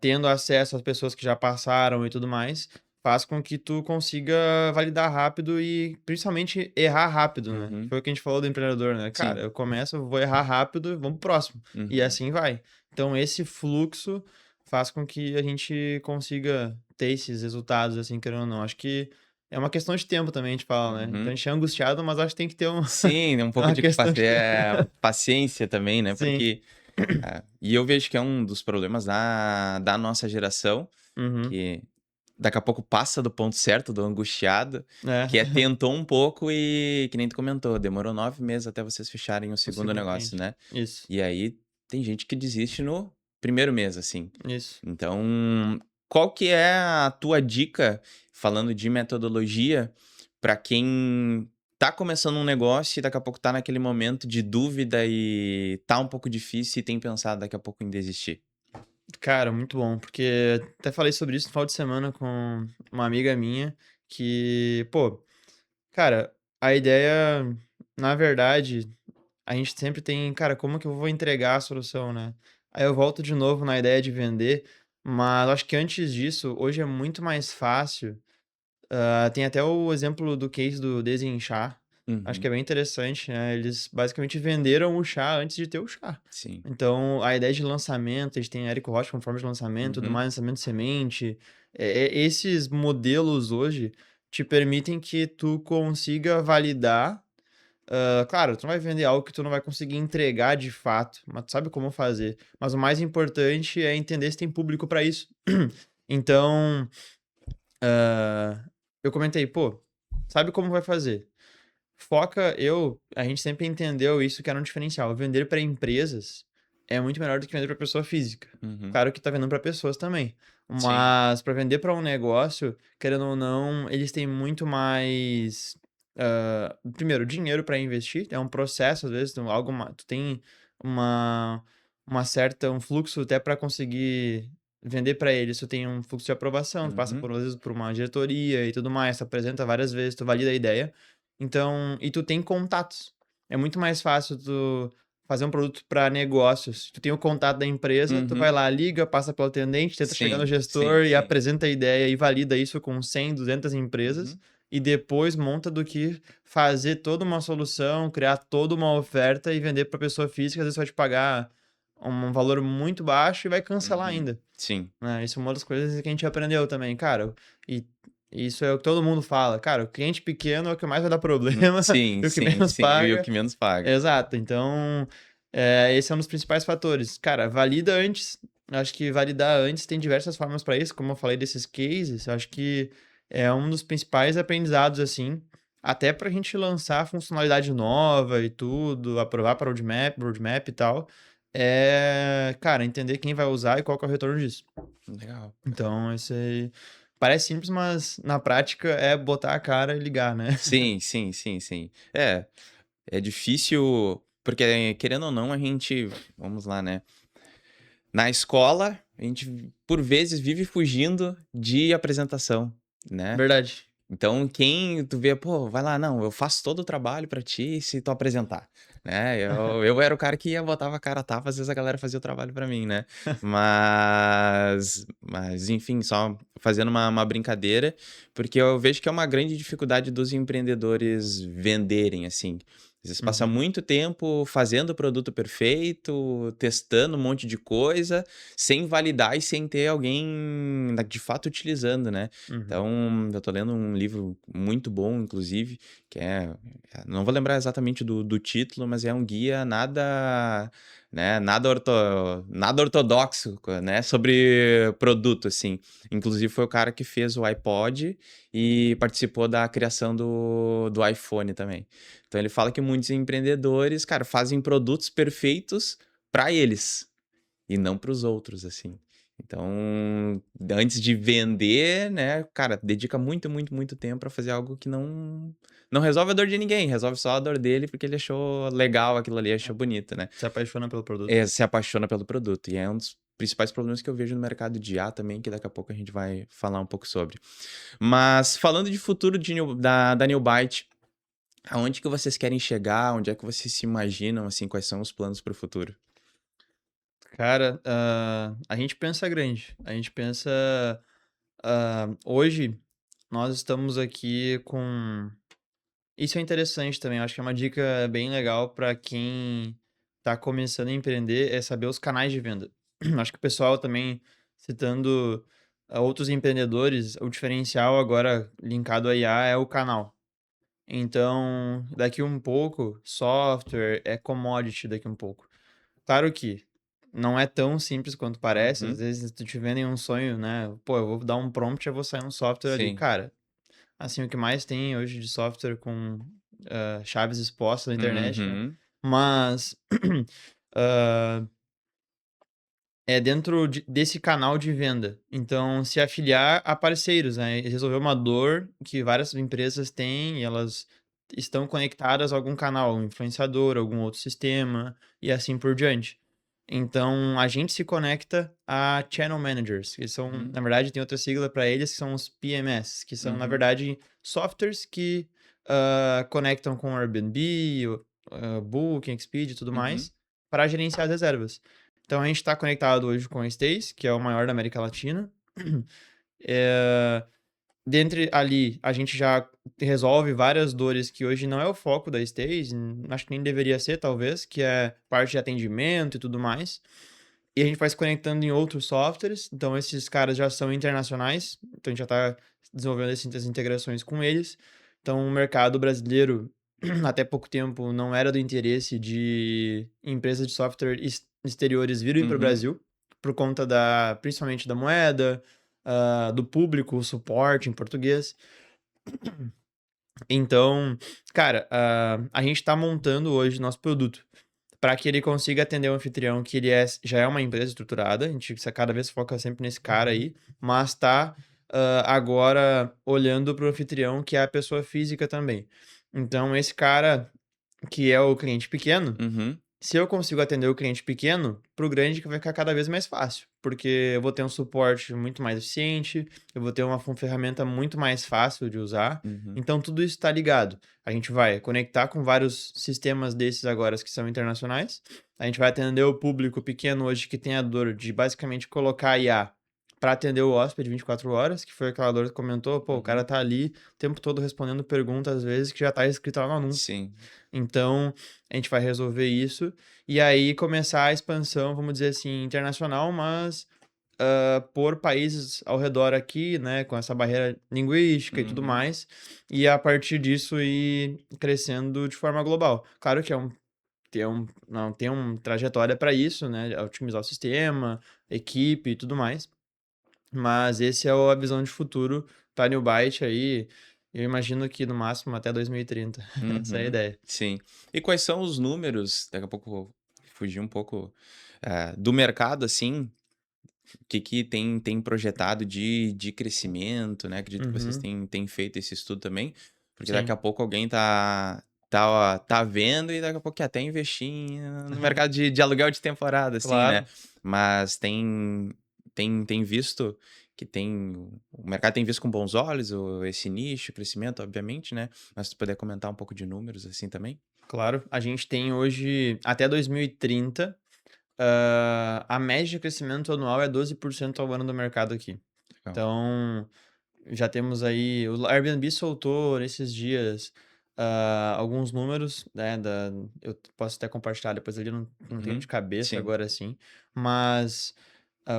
tendo acesso às pessoas que já passaram e tudo mais, faz com que tu consiga validar rápido e principalmente errar rápido, né? Uhum. Foi o que a gente falou do empreendedor, né? Cara, Sim. eu começo, eu vou errar rápido, vamos pro próximo. E Uhum. assim vai. Então esse fluxo faz com que a gente consiga ter esses resultados, assim, querendo ou não. Acho que é uma questão de tempo também, a gente fala, né? Então Uhum. a gente é angustiado, mas acho que tem que ter Sim, um é pouco uma de questão de tempo. paciência também, né, Sim. porque e eu vejo que é um dos problemas da nossa geração, Uhum. que daqui a pouco passa do ponto certo, do angustiado, É. que é tentou um pouco e que nem tu comentou, demorou 9 meses até vocês fecharem o O segundo segundo negócio, cliente. né. Isso, E aí tem gente que desiste no primeiro mês, assim. isso. Então, qual que é a tua dica, falando de metodologia, para quem tá começando um negócio e daqui a pouco tá naquele momento de dúvida e tá um pouco difícil e tem pensado daqui a pouco em desistir? Cara, muito bom, porque até falei sobre isso no final de semana com uma amiga minha, que, pô, cara, a ideia, na verdade, a gente sempre tem, cara, como que eu vou entregar a solução, né? Aí eu volto de novo na ideia de vender, mas acho que antes disso, hoje é muito mais fácil. Tem até o exemplo do case do Desenchar, acho que Uhum. é bem interessante, né, eles basicamente venderam o chá antes de ter o chá. Sim. Então, a ideia de lançamento, a gente tem Érico Rocha como forma de lançamento, tudo Uhum. mais, lançamento de semente, esses modelos hoje te permitem que tu consiga validar, claro, tu não vai vender algo que tu não vai conseguir entregar de fato, mas tu sabe como fazer. Mas o mais importante é entender se tem público para isso. Então, eu comentei: "Pô, sabe como vai fazer? A gente sempre entendeu isso que era um diferencial, vender para empresas é muito melhor do que vender para pessoa física. Uhum. Claro que tá vendendo para pessoas também, Sim. mas para vender para um negócio, querendo ou não, eles têm muito mais, primeiro, dinheiro para investir, é um processo, às vezes, tu tem uma um fluxo até para conseguir vender para eles, tu tem um fluxo de aprovação, tu passa Uhum. por, às vezes, por uma diretoria e tudo mais, tu apresenta várias vezes, tu valida a ideia. Então, e tu tem contatos. é muito mais fácil tu fazer um produto para negócios. Tu tem o contato da empresa, tu vai Uhum. lá, liga, passa pelo atendente, tenta chegar no Sim, sim, gestor e sim. apresenta a ideia e valida isso com 100, 200 empresas. Uhum. E depois monta do que fazer toda uma solução, criar toda uma oferta e vender para pessoa física. Às vezes vai te pagar um valor muito baixo e vai cancelar Uhum. ainda, Sim. né? Isso é uma das coisas que a gente aprendeu também, cara. E isso é o que todo mundo fala. Cara, o cliente pequeno é o que mais vai dar problema Sim, e o que sim, menos sim. E o paga. que menos paga. Exato. Então, esse é um dos principais fatores. Cara, valida antes. Acho que validar antes tem diversas formas para isso. Como eu falei desses cases, acho que é um dos principais aprendizados, assim. Até para a gente lançar funcionalidade nova e tudo, aprovar para roadmap e tal. Cara, entender quem vai usar e qual que é o retorno disso. Legal. Então, esse aí parece simples, mas na prática é botar a cara e ligar, né? Sim, sim, sim, sim. É difícil, porque querendo ou não, a gente, vamos lá, né? Na escola, a gente por vezes vive fugindo de apresentação, né? Verdade. Então, quem tu vê, pô, vai lá, não, eu faço todo o trabalho pra ti se tu apresentar, né? Eu era o cara que ia, botava a cara a tapa, às vezes a galera fazia o trabalho pra mim, né? Mas enfim, só fazendo uma brincadeira, porque eu vejo que é uma grande dificuldade dos empreendedores venderem, assim. Às vezes passa Uhum, muito tempo fazendo o produto perfeito, testando um monte de coisa, sem validar e sem ter alguém de fato utilizando, né? uhum. Então, eu tô lendo um livro muito bom, inclusive, que não vou lembrar exatamente do título, mas é um guia nada, né, nada ortodoxo, né, sobre produto, assim. Inclusive, foi o cara que fez o iPod e participou da criação do iPhone também. Então, ele fala que muitos empreendedores, cara, fazem produtos perfeitos para eles e não para os outros, assim. Então, antes de vender, né, cara, dedica muito, muito, muito tempo para fazer algo que não resolve a dor de ninguém, resolve só a dor dele porque ele achou legal aquilo ali, achou bonito, né? Se apaixona pelo produto. Se apaixona pelo produto. E é um dos principais problemas que eu vejo no mercado de IA também, que daqui a pouco a gente vai falar um pouco sobre. Mas falando de futuro da New Byte, aonde que vocês querem chegar? Onde é que vocês se imaginam, assim, quais são os planos para o futuro? Cara, a gente pensa grande. A gente pensa. Hoje, nós estamos aqui com. Isso é interessante também. Eu acho que é uma dica bem legal para quem está começando a empreender, é saber os canais de venda. Acho que o pessoal também, citando outros empreendedores, o diferencial agora linkado à IA é o canal. Então, daqui um pouco, software é commodity daqui um pouco. Claro que não é tão simples quanto parece, às Uhum. vezes tu te vendem um sonho, né? Pô, eu vou dar um prompt, eu vou sair um software ali. Sim. Cara, assim, o que mais tem hoje de software com chaves expostas na internet, né? Uhum. Mas ah, é dentro desse canal de venda. Então, se afiliar a parceiros, né? E resolver uma dor que várias empresas têm e elas estão conectadas a algum canal, um influenciador, algum outro sistema e assim por diante. Então, a gente se conecta a channel managers, que são, Uhum. na verdade, tem outra sigla para eles, que são os PMS, que são, na Uhum. verdade, softwares que conectam com o Airbnb, o Booking, Expedia e tudo Uhum. mais, para gerenciar as reservas. Então a gente está conectado hoje com a Stace, que é o maior da América Latina. Dentre ali, a gente já resolve várias dores que hoje não é o foco da Stace, acho que nem deveria ser, talvez, que é parte de atendimento e tudo mais. E a gente vai se conectando em outros softwares, então esses caras já são internacionais, então a gente já está desenvolvendo essas integrações com eles. Então o mercado brasileiro, até pouco tempo, não era do interesse de empresas de software exteriores virem para o Uhum. Brasil, por conta principalmente da moeda, do público, o suporte em português. Então, cara, a gente está montando hoje nosso produto para que ele consiga atender o anfitrião que ele já é uma empresa estruturada, a gente cada vez foca sempre nesse cara Uhum. aí, mas está agora olhando para o anfitrião que é a pessoa física também. Então, esse cara que é o cliente pequeno, Uhum. Se eu consigo atender o cliente pequeno, para o grande que vai ficar cada vez mais fácil, porque eu vou ter um suporte muito mais eficiente, eu vou ter uma ferramenta muito mais fácil de usar. Uhum. Então, tudo isso está ligado. A gente vai conectar com vários sistemas desses agora que são internacionais. A gente vai atender o público pequeno hoje que tem a dor de basicamente colocar IA para atender o hóspede 24 horas, que foi aquela dor que comentou, pô, o cara Uhum. tá ali o tempo todo respondendo perguntas, às vezes, que já tá escrito lá no anúncio. Sim. Então, a gente vai resolver isso e aí começar a expansão, vamos dizer assim, internacional, mas por países ao redor aqui, né, com essa barreira linguística e tudo Uhum. mais, e a partir disso ir crescendo de forma global. Claro que não tem uma trajetória para isso, né, otimizar o sistema, equipe e tudo mais, mas esse é a visão de futuro para New Byte aí, eu imagino que no máximo até 2030. Essa é a Uhum. ideia. Sim. E quais são os números, daqui a pouco vou fugir um pouco, do mercado, assim, o que tem projetado de crescimento, né, acredito que vocês Uhum, têm feito esse estudo também, porque daqui sim. a pouco alguém tá vendo e daqui a pouco quer até investir no mercado de aluguel de temporada, assim, né. Claro. Mas tem visto que o mercado tem visto com bons olhos esse nicho, crescimento, obviamente, né, mas se tu puder comentar um pouco de números, assim, também? Claro, a gente tem hoje, até 2030, a média de crescimento anual é 12% ao ano do mercado aqui. Legal. Então, já temos aí, o Airbnb soltou nesses dias alguns números, né, eu posso até compartilhar depois ali, não tenho de Uhum. cabeça Sim. agora sim, mas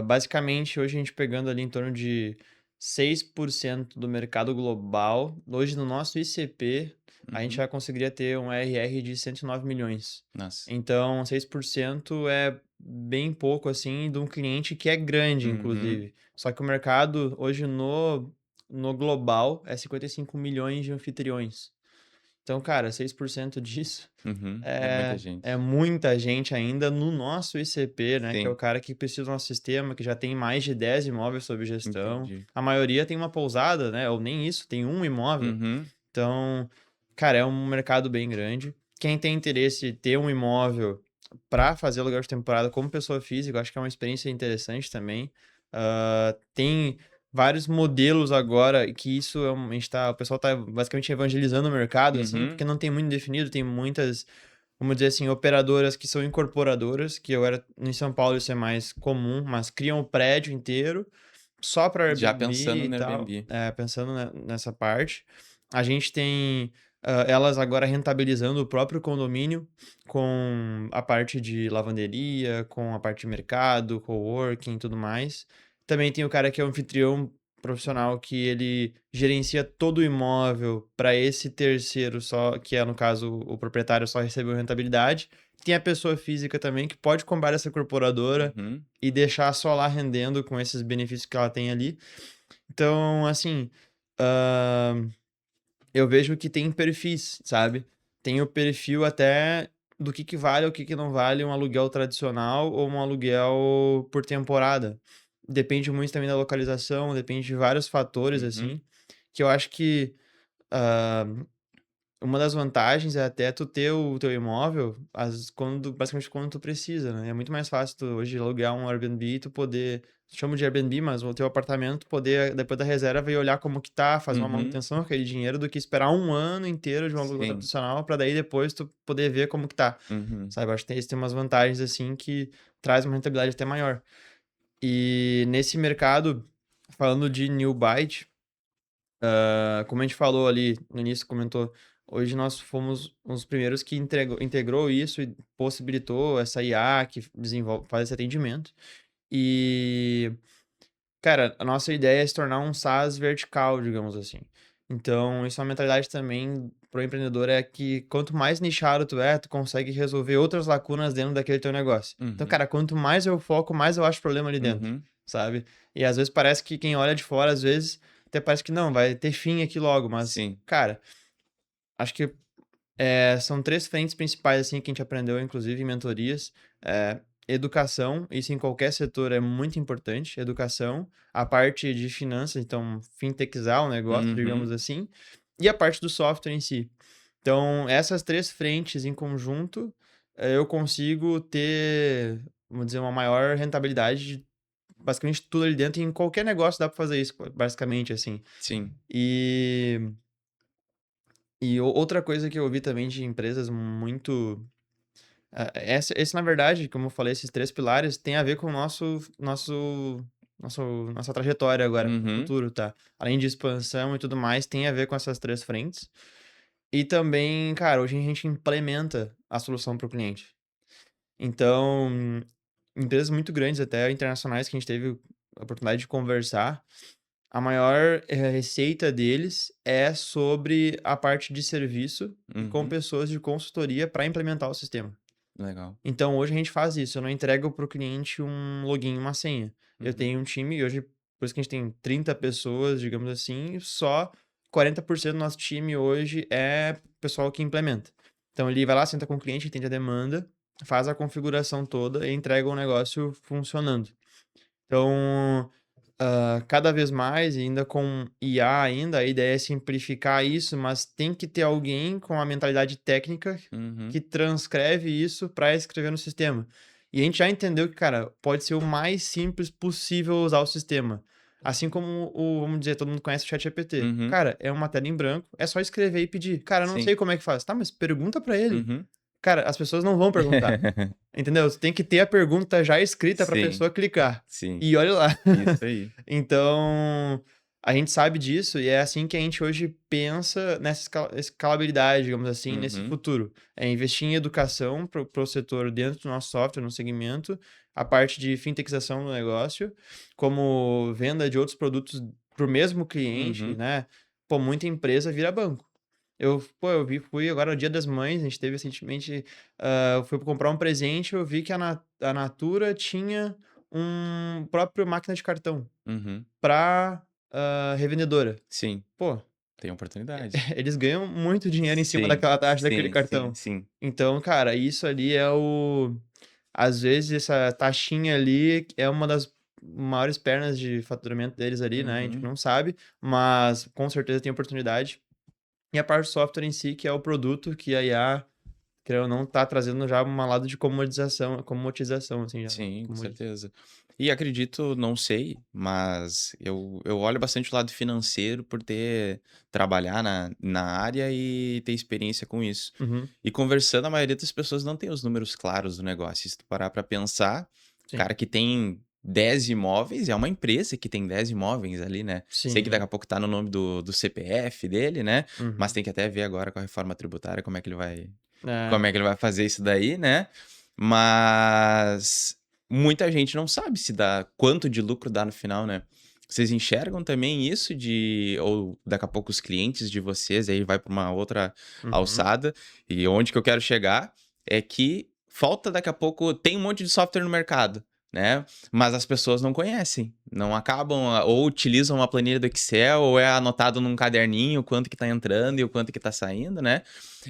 basicamente hoje a gente pegando ali em torno de 6% do mercado global, hoje no nosso ICP, a gente Uhum. já conseguiria ter um RR de 109 milhões. Nossa. Então, 6% é bem pouco, assim, de um cliente que é grande, Uhum. inclusive. Só que o mercado hoje no global é 55 milhões de anfitriões. Então, cara, 6% disso Uhum. É muita é gente. muita gente ainda no nosso ICP, né, que é o Sim, cara que precisa do nosso sistema, que já tem mais de 10 imóveis sob gestão. entendi. A maioria tem uma pousada, né, ou nem isso, tem um imóvel. Uhum. Então, cara, é um mercado bem grande. Quem tem interesse em ter um imóvel para fazer aluguel de temporada como pessoa física, eu acho que é uma experiência interessante também. Tem vários modelos agora que isso a gente tá, o pessoal tá basicamente evangelizando o mercado, assim, porque Uhum. não tem muito definido, tem muitas, vamos dizer assim, operadoras que são incorporadoras, que eu era em São Paulo isso é mais comum, mas criam o prédio inteiro só para Já Airbnb pensando e no tal, Airbnb. pensando nessa parte. A gente tem elas agora rentabilizando o próprio condomínio com a parte de lavanderia, com a parte de mercado, coworking e tudo mais. Também tem o cara que é um anfitrião profissional que ele gerencia todo o imóvel para esse terceiro só, que é no caso o proprietário só recebeu rentabilidade. Tem a pessoa física também que pode comprar essa incorporadora Uhum. e deixar só lá rendendo com esses benefícios que ela tem ali. Então, assim, hã, eu vejo que tem perfis, sabe. Tem o perfil até do que vale ou o que não vale um aluguel tradicional ou um aluguel por temporada. Depende muito também da localização, depende de vários fatores, Uhum. assim, que eu acho que, hã uma das vantagens é até tu ter o teu imóvel, basicamente quando tu precisa, né. É muito mais fácil tu hoje alugar um Airbnb e tu poder chamo de Airbnb, mas o teu apartamento poder, depois da reserva, ir olhar como que tá, fazer uma Uhum. manutenção com aquele dinheiro, do que esperar um ano inteiro de um aluguel Sim. tradicional pra daí depois tu poder ver como que tá, Uhum. sabe. Eu acho que tem umas vantagens, assim, que traz uma rentabilidade até maior. E nesse mercado, falando de New Byte, como a gente falou ali no início, comentou, hoje nós fomos os primeiros que integrou isso e possibilitou essa IA que faz esse atendimento. E, cara, a nossa ideia é se tornar um SaaS vertical, digamos assim. Então, isso é uma mentalidade também pro empreendedor, é que quanto mais nichado tu é, tu consegue resolver outras lacunas dentro daquele teu negócio. Então, Uhum. cara, quanto mais eu foco, mais eu acho problema ali dentro, Uhum. sabe? E às vezes parece que quem olha de fora, às vezes, até parece que não, vai ter fim aqui logo, mas, Sim. cara, acho que são 3 frentes principais, assim, que a gente aprendeu, inclusive, em mentorias. Educação, isso em qualquer setor é muito importante, educação, a parte de finanças, então fintechizar o negócio, Uhum. digamos assim, e a parte do software em si. Então, essas 3 frentes em conjunto eu consigo ter, vamos dizer, uma maior rentabilidade de basicamente tudo ali dentro. E em qualquer negócio dá pra fazer isso, basicamente, assim. Sim. E, outra coisa que eu ouvi também de empresas muito. Esse, na verdade, como eu falei, esses três pilares tem a ver com o nossa trajetória agora, pro Uhum. futuro, tá? Além de expansão e tudo mais, tem a ver com essas três frentes. E também, cara, hoje a gente implementa a solução para o cliente. Então, empresas muito grandes, até internacionais, que a gente teve a oportunidade de conversar, a maior receita deles é sobre a parte de serviço e com Uhum. pessoas de consultoria para implementar o sistema. Legal. Então, hoje a gente faz isso. Eu não entrego para o cliente um login, uma senha. Eu Uhum. tenho um time, e hoje, por isso que a gente tem 30 pessoas, digamos assim, e só 40% do nosso time hoje é pessoal que implementa. Então, ele vai lá, senta com o cliente, entende a demanda, faz a configuração toda e entrega o negócio funcionando. Então, cada vez mais, e ainda com IA ainda, a ideia é simplificar isso, mas tem que ter alguém com a mentalidade técnica Uhum. que transcreve isso para escrever no sistema. E a gente já entendeu que, cara, pode ser o mais simples possível usar o sistema. Assim como vamos dizer, todo mundo conhece o ChatGPT. Uhum. Cara, é uma tela em branco, é só escrever e pedir. Cara, eu não sei Sim. como é que faz. Tá, mas pergunta para ele. Uhum. Cara, as pessoas não vão perguntar. Entendeu? Você tem que ter a pergunta já escrita para a Sim. pessoa clicar. Sim. E olha lá. Isso aí. Então, a gente sabe disso e é assim que a gente hoje pensa nessa escalabilidade, digamos assim, nesse Uhum. futuro. É investir em educação para o setor dentro do nosso software, no segmento, a parte de fintechização do negócio, como venda de outros produtos para o mesmo cliente, Uhum. né? Pô, muita empresa vira banco. Fui agora no Dia das Mães, a gente teve recentemente, eu fui comprar um presente, eu vi que a Natura tinha um próprio máquina de cartão Uhum. pra, revendedora. Sim. Pô, Tem oportunidade. eles ganham muito dinheiro em cima Sim. daquela taxa daquele Sim, sim, cartão. sim. Então, cara, isso ali é o às vezes essa taxinha ali é uma das maiores pernas de faturamento deles ali, né, a gente Uhum. não sabe, mas com certeza tem oportunidade. E a parte do software em si, que é o produto que a IA, querendo ou não, tá trazendo já um lado de comodização, assim, já. Sim, com certeza. E acredito, não sei, mas eu olho bastante o lado financeiro por trabalhar na área e ter experiência com isso. Uhum, E conversando, a maioria das pessoas não tem os números claros do negócio. Se tu parar pra pensar, o sim. cara que tem 10 imóveis é uma empresa que tem 10 imóveis ali, né? Sei que daqui Sim. a pouco tá no nome do CPF dele, né? Mas Uhum. tem que até ver agora com a reforma tributária É, como é que ele vai fazer isso daí, né? Mas muita gente não sabe se dá quanto de lucro dá no final, né? Vocês enxergam também isso de ou daqui a pouco os clientes de vocês aí vai para uma outra uhum. alçada e onde que eu quero chegar é que falta daqui a pouco tem um monte de software no mercado, né? Mas as pessoas não conhecem, não acabam ou utilizam uma planilha do Excel ou é anotado num caderninho o quanto que tá entrando e o quanto que tá saindo, né?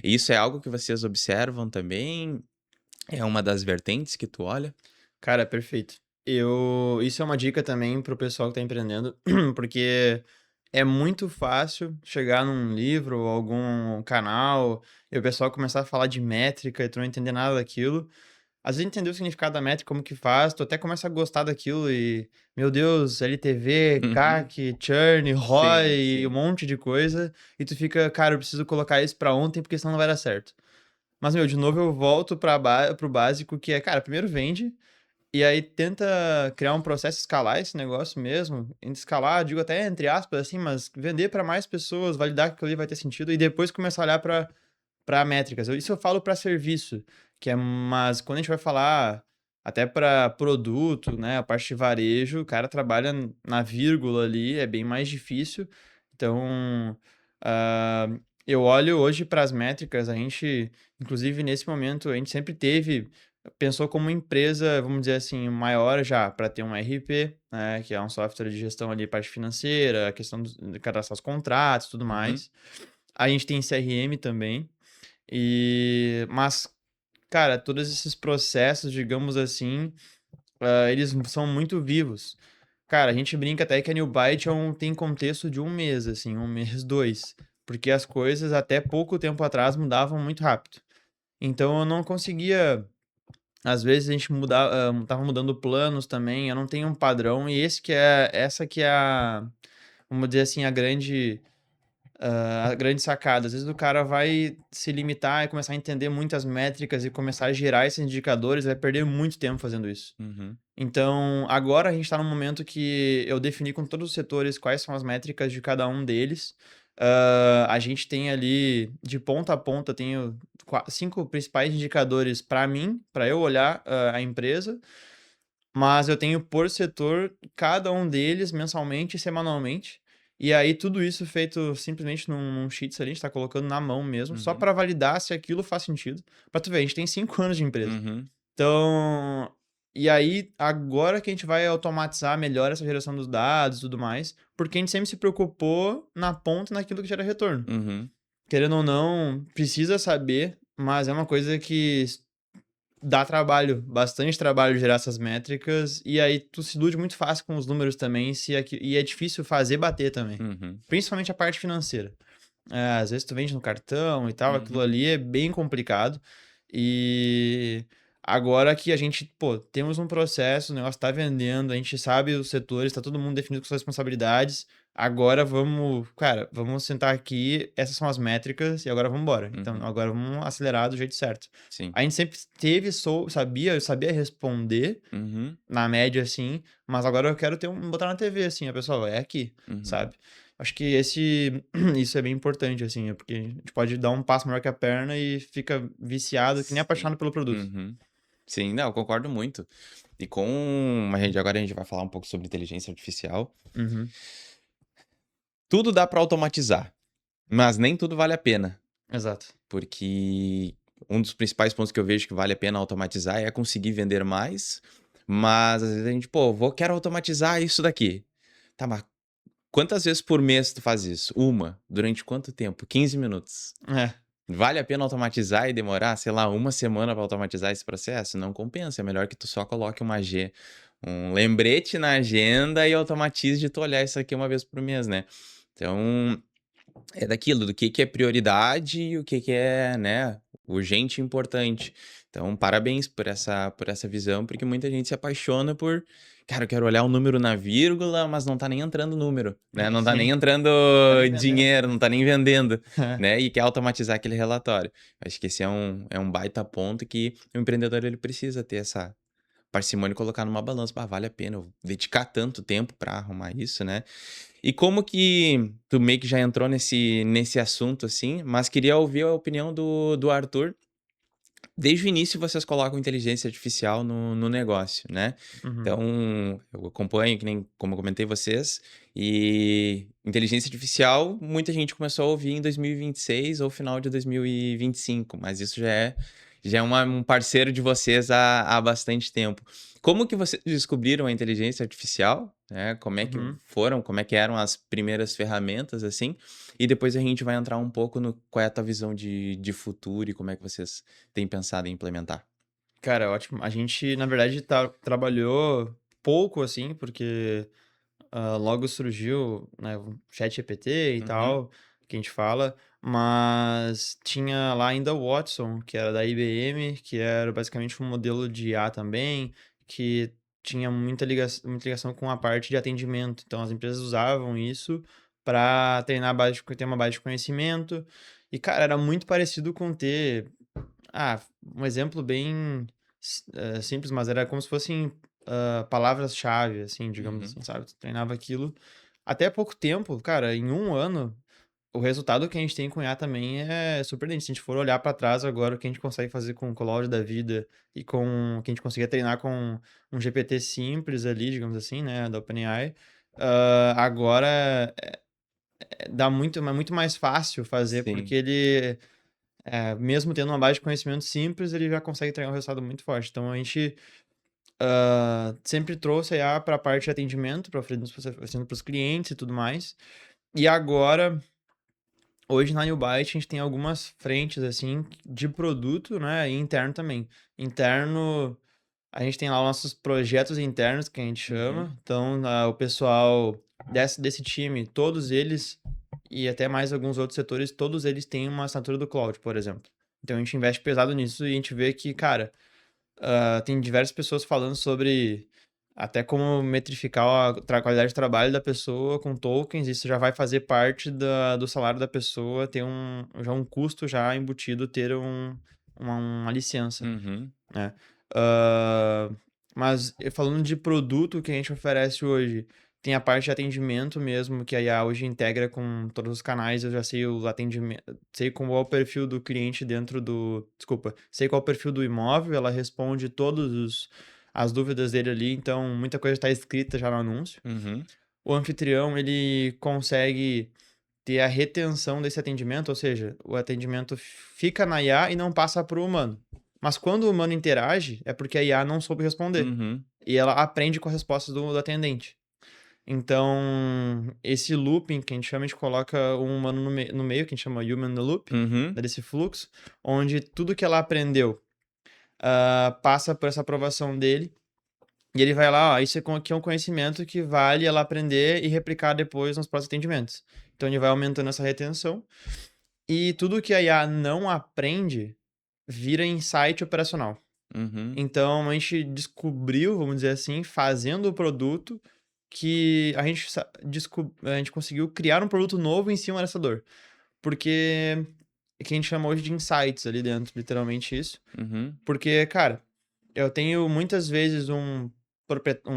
Isso é algo que vocês observam também? É uma das vertentes que tu olha? Cara, perfeito. Isso é uma dica também pro pessoal que tá empreendendo, porque é muito fácil chegar num livro ou algum canal e o pessoal começar a falar de métrica e tu não entender nada daquilo. Às vezes entender o significado da métrica, como que faz, tu até começa a gostar daquilo e, meu Deus, LTV, Uhum. CAC, churn, Sim, ROI e um sim. monte de coisa, e tu fica, cara, eu preciso colocar isso pra ontem porque senão não vai dar certo. Mas, meu, de novo eu volto pro básico, que é, cara, primeiro vende, e aí tenta criar um processo, escalar esse negócio mesmo. Escalar, digo até entre aspas, assim, mas vender para mais pessoas, validar que aquilo ali vai ter sentido e depois começar a olhar para métricas. Isso eu falo para serviço, mas quando a gente vai falar até para produto, né, a parte de varejo, o cara trabalha na vírgula ali, é bem mais difícil. Então, ah, eu olho hoje para as métricas, a gente, inclusive nesse momento, a gente sempre pensou como empresa, vamos dizer assim, maior já, para ter um ERP, né, que é um software de gestão ali, parte financeira, a questão de cadastrar os contratos, tudo Uhum. mais. A gente tem CRM também. Mas, cara, todos esses processos, digamos assim, eles são muito vivos. Cara, a gente brinca até que a New Byte tem contexto de um mês, assim, um mês, dois. Porque as coisas até pouco tempo atrás mudavam muito rápido. Então eu não conseguia. Às vezes a gente tava mudando planos também, eu não tenho um padrão, e essa que é vamos dizer assim, a grande sacada. Às vezes o cara vai se limitar e começar a entender muitas métricas e começar a gerar esses indicadores, vai perder muito tempo fazendo isso. Uhum. Então, agora a gente está num momento que eu defini com todos os setores quais são as métricas de cada um deles. A gente tem ali, de ponta a ponta, tenho 5 principais indicadores para mim, para eu olhar a empresa, mas eu tenho por setor cada um deles mensalmente e semanalmente. E aí, tudo isso feito simplesmente num Sheets ali, a gente tá colocando na mão mesmo, só Uhum. para validar se aquilo faz sentido. Pra tu ver, a gente tem 5 anos de empresa. Uhum. Então, e aí, agora que a gente vai automatizar melhor essa geração dos dados e tudo mais, porque a gente sempre se preocupou na ponta naquilo que gera retorno. Uhum. Querendo ou não, precisa saber, mas é uma coisa que dá trabalho, bastante trabalho gerar essas métricas, e aí tu se ilude muito fácil com os números também, e é difícil fazer bater também. Uhum. Principalmente a parte financeira. Às vezes tu vende no cartão e tal, aquilo Uhum. ali é bem complicado. E agora que a gente, pô, temos um processo, o negócio tá vendendo, a gente sabe os setores, tá todo mundo definido com suas responsabilidades. Agora vamos, cara, vamos sentar aqui, essas são as métricas e agora vamos embora. Então, Uhum. agora vamos acelerar do jeito certo. Sim. A gente sempre teve, eu sabia responder Uhum. na média, assim, mas agora eu quero botar na TV, assim, a pessoa, é aqui, Uhum. sabe? Acho que isso é bem importante, assim, porque a gente pode dar um passo maior que a perna e fica viciado, que nem Sim. apaixonado pelo produto. Uhum. Sim, não, eu concordo muito. E com agora a gente vai falar um pouco sobre inteligência artificial. Uhum, Tudo dá para automatizar, mas nem tudo vale a pena, exato. porque um dos principais pontos que eu vejo que vale a pena automatizar é conseguir vender mais, mas às vezes a gente, pô, quero automatizar isso daqui. Tá, mas quantas vezes por mês tu faz isso? Uma. Durante quanto tempo? 15 minutos. É, Vale a pena automatizar e demorar, sei lá, uma semana para automatizar esse processo? Não compensa. É melhor que tu só coloque um lembrete na agenda e automatize de tu olhar isso aqui uma vez por mês, né? Então, é daquilo, do que é prioridade e o que é, né, urgente e importante. Então, parabéns por essa visão, porque muita gente se apaixona por, cara, eu quero olhar o número na vírgula, mas não tá nem entrando número, né? Não tá nem sim, entrando tá nem vendendo. dinheiro, não tá nem vendendo, É, né? E quer automatizar aquele relatório. Acho que esse é um baita ponto que o empreendedor ele precisa ter essa parcimônia e colocar numa balança. Ah, vale a pena eu dedicar tanto tempo para arrumar isso, né? E como que tu meio que já entrou nesse assunto, assim, mas queria ouvir a opinião do Arthur. Desde o início vocês colocam inteligência artificial no negócio, né? uhum, Então, eu acompanho, que nem como eu comentei vocês, e inteligência artificial, muita gente começou a ouvir em 2026 ou final de 2025, mas isso já é um parceiro de vocês há bastante tempo. Como que vocês descobriram a inteligência artificial? Né? uhum. Como é que eram as primeiras ferramentas, assim? E depois a gente vai entrar um pouco no qual é a tua visão de futuro e como é que vocês têm pensado em implementar. Cara, ótimo. A gente, na verdade, trabalhou pouco, assim, porque logo surgiu, né, o ChatGPT e Uhum, tal, que a gente fala, mas tinha lá ainda o Watson, que era da IBM, que era basicamente um modelo de IA também, que tinha muita ligação com a parte de atendimento. Então, as empresas usavam isso para treinar ter uma base de conhecimento. E, cara, era muito parecido com ter um exemplo bem simples, mas era como se fossem palavras-chave, assim, digamos uhum, assim, sabe? Tu treinava aquilo. Até pouco tempo, cara, em um ano, o resultado que a gente tem com IA também é surpreendente. Se a gente for olhar para trás agora, o que a gente consegue fazer com o Claude da vida e com o que a gente conseguia treinar com um GPT simples ali, digamos assim, né, da OpenAI, agora é muito mais fácil fazer, porque sim. mesmo tendo uma base de conhecimento simples, ele já consegue entregar um resultado muito forte. Então a gente sempre trouxe a IA para a parte de atendimento, para oferecendo para os clientes e tudo mais. E agora, hoje na New Byte, a gente tem algumas frentes assim de produto, né? E interno também. Interno, a gente tem lá os nossos projetos internos, que a gente Uhum, chama. Então, o pessoal desse time, todos eles, e até mais alguns outros setores, todos eles têm uma assinatura do cloud, por exemplo. Então a gente investe pesado nisso e a gente vê que, cara, tem diversas pessoas falando sobre até como metrificar a qualidade de trabalho da pessoa com tokens. Isso já vai fazer parte do salário da pessoa, ter já um custo já embutido, ter uma licença, Uhum. né? Ah, mas falando de produto que a gente oferece hoje, tem a parte de atendimento mesmo, que a IA hoje integra com todos os canais. Eu já sei o atendimento, sei qual é o perfil do cliente dentro do. Desculpa, sei qual é o perfil do imóvel, ela responde todas as dúvidas dele ali, então muita coisa está escrita já no anúncio. Uhum. O anfitrião, ele consegue ter a retenção desse atendimento, ou seja, o atendimento fica na IA e não passa para o humano. Mas quando o humano interage, é porque a IA não soube responder. Uhum. E ela aprende com as respostas do atendente. Então, esse looping que a gente coloca um humano no meio, que a gente chama Human in the Loop, Uhum. desse fluxo, onde tudo que ela aprendeu passa por essa aprovação dele. E ele vai lá, ó, isso aqui é um conhecimento que vale ela aprender e replicar depois nos próximos atendimentos. Então, ele vai aumentando essa retenção. E tudo que a IA não aprende vira insight operacional. Uhum. Então, a gente descobriu, vamos dizer assim, fazendo o produto, que a gente conseguiu criar um produto novo em cima dessa dor. Porque é que a gente chama hoje de insights ali dentro, literalmente isso. Uhum. Porque, cara, eu tenho muitas vezes um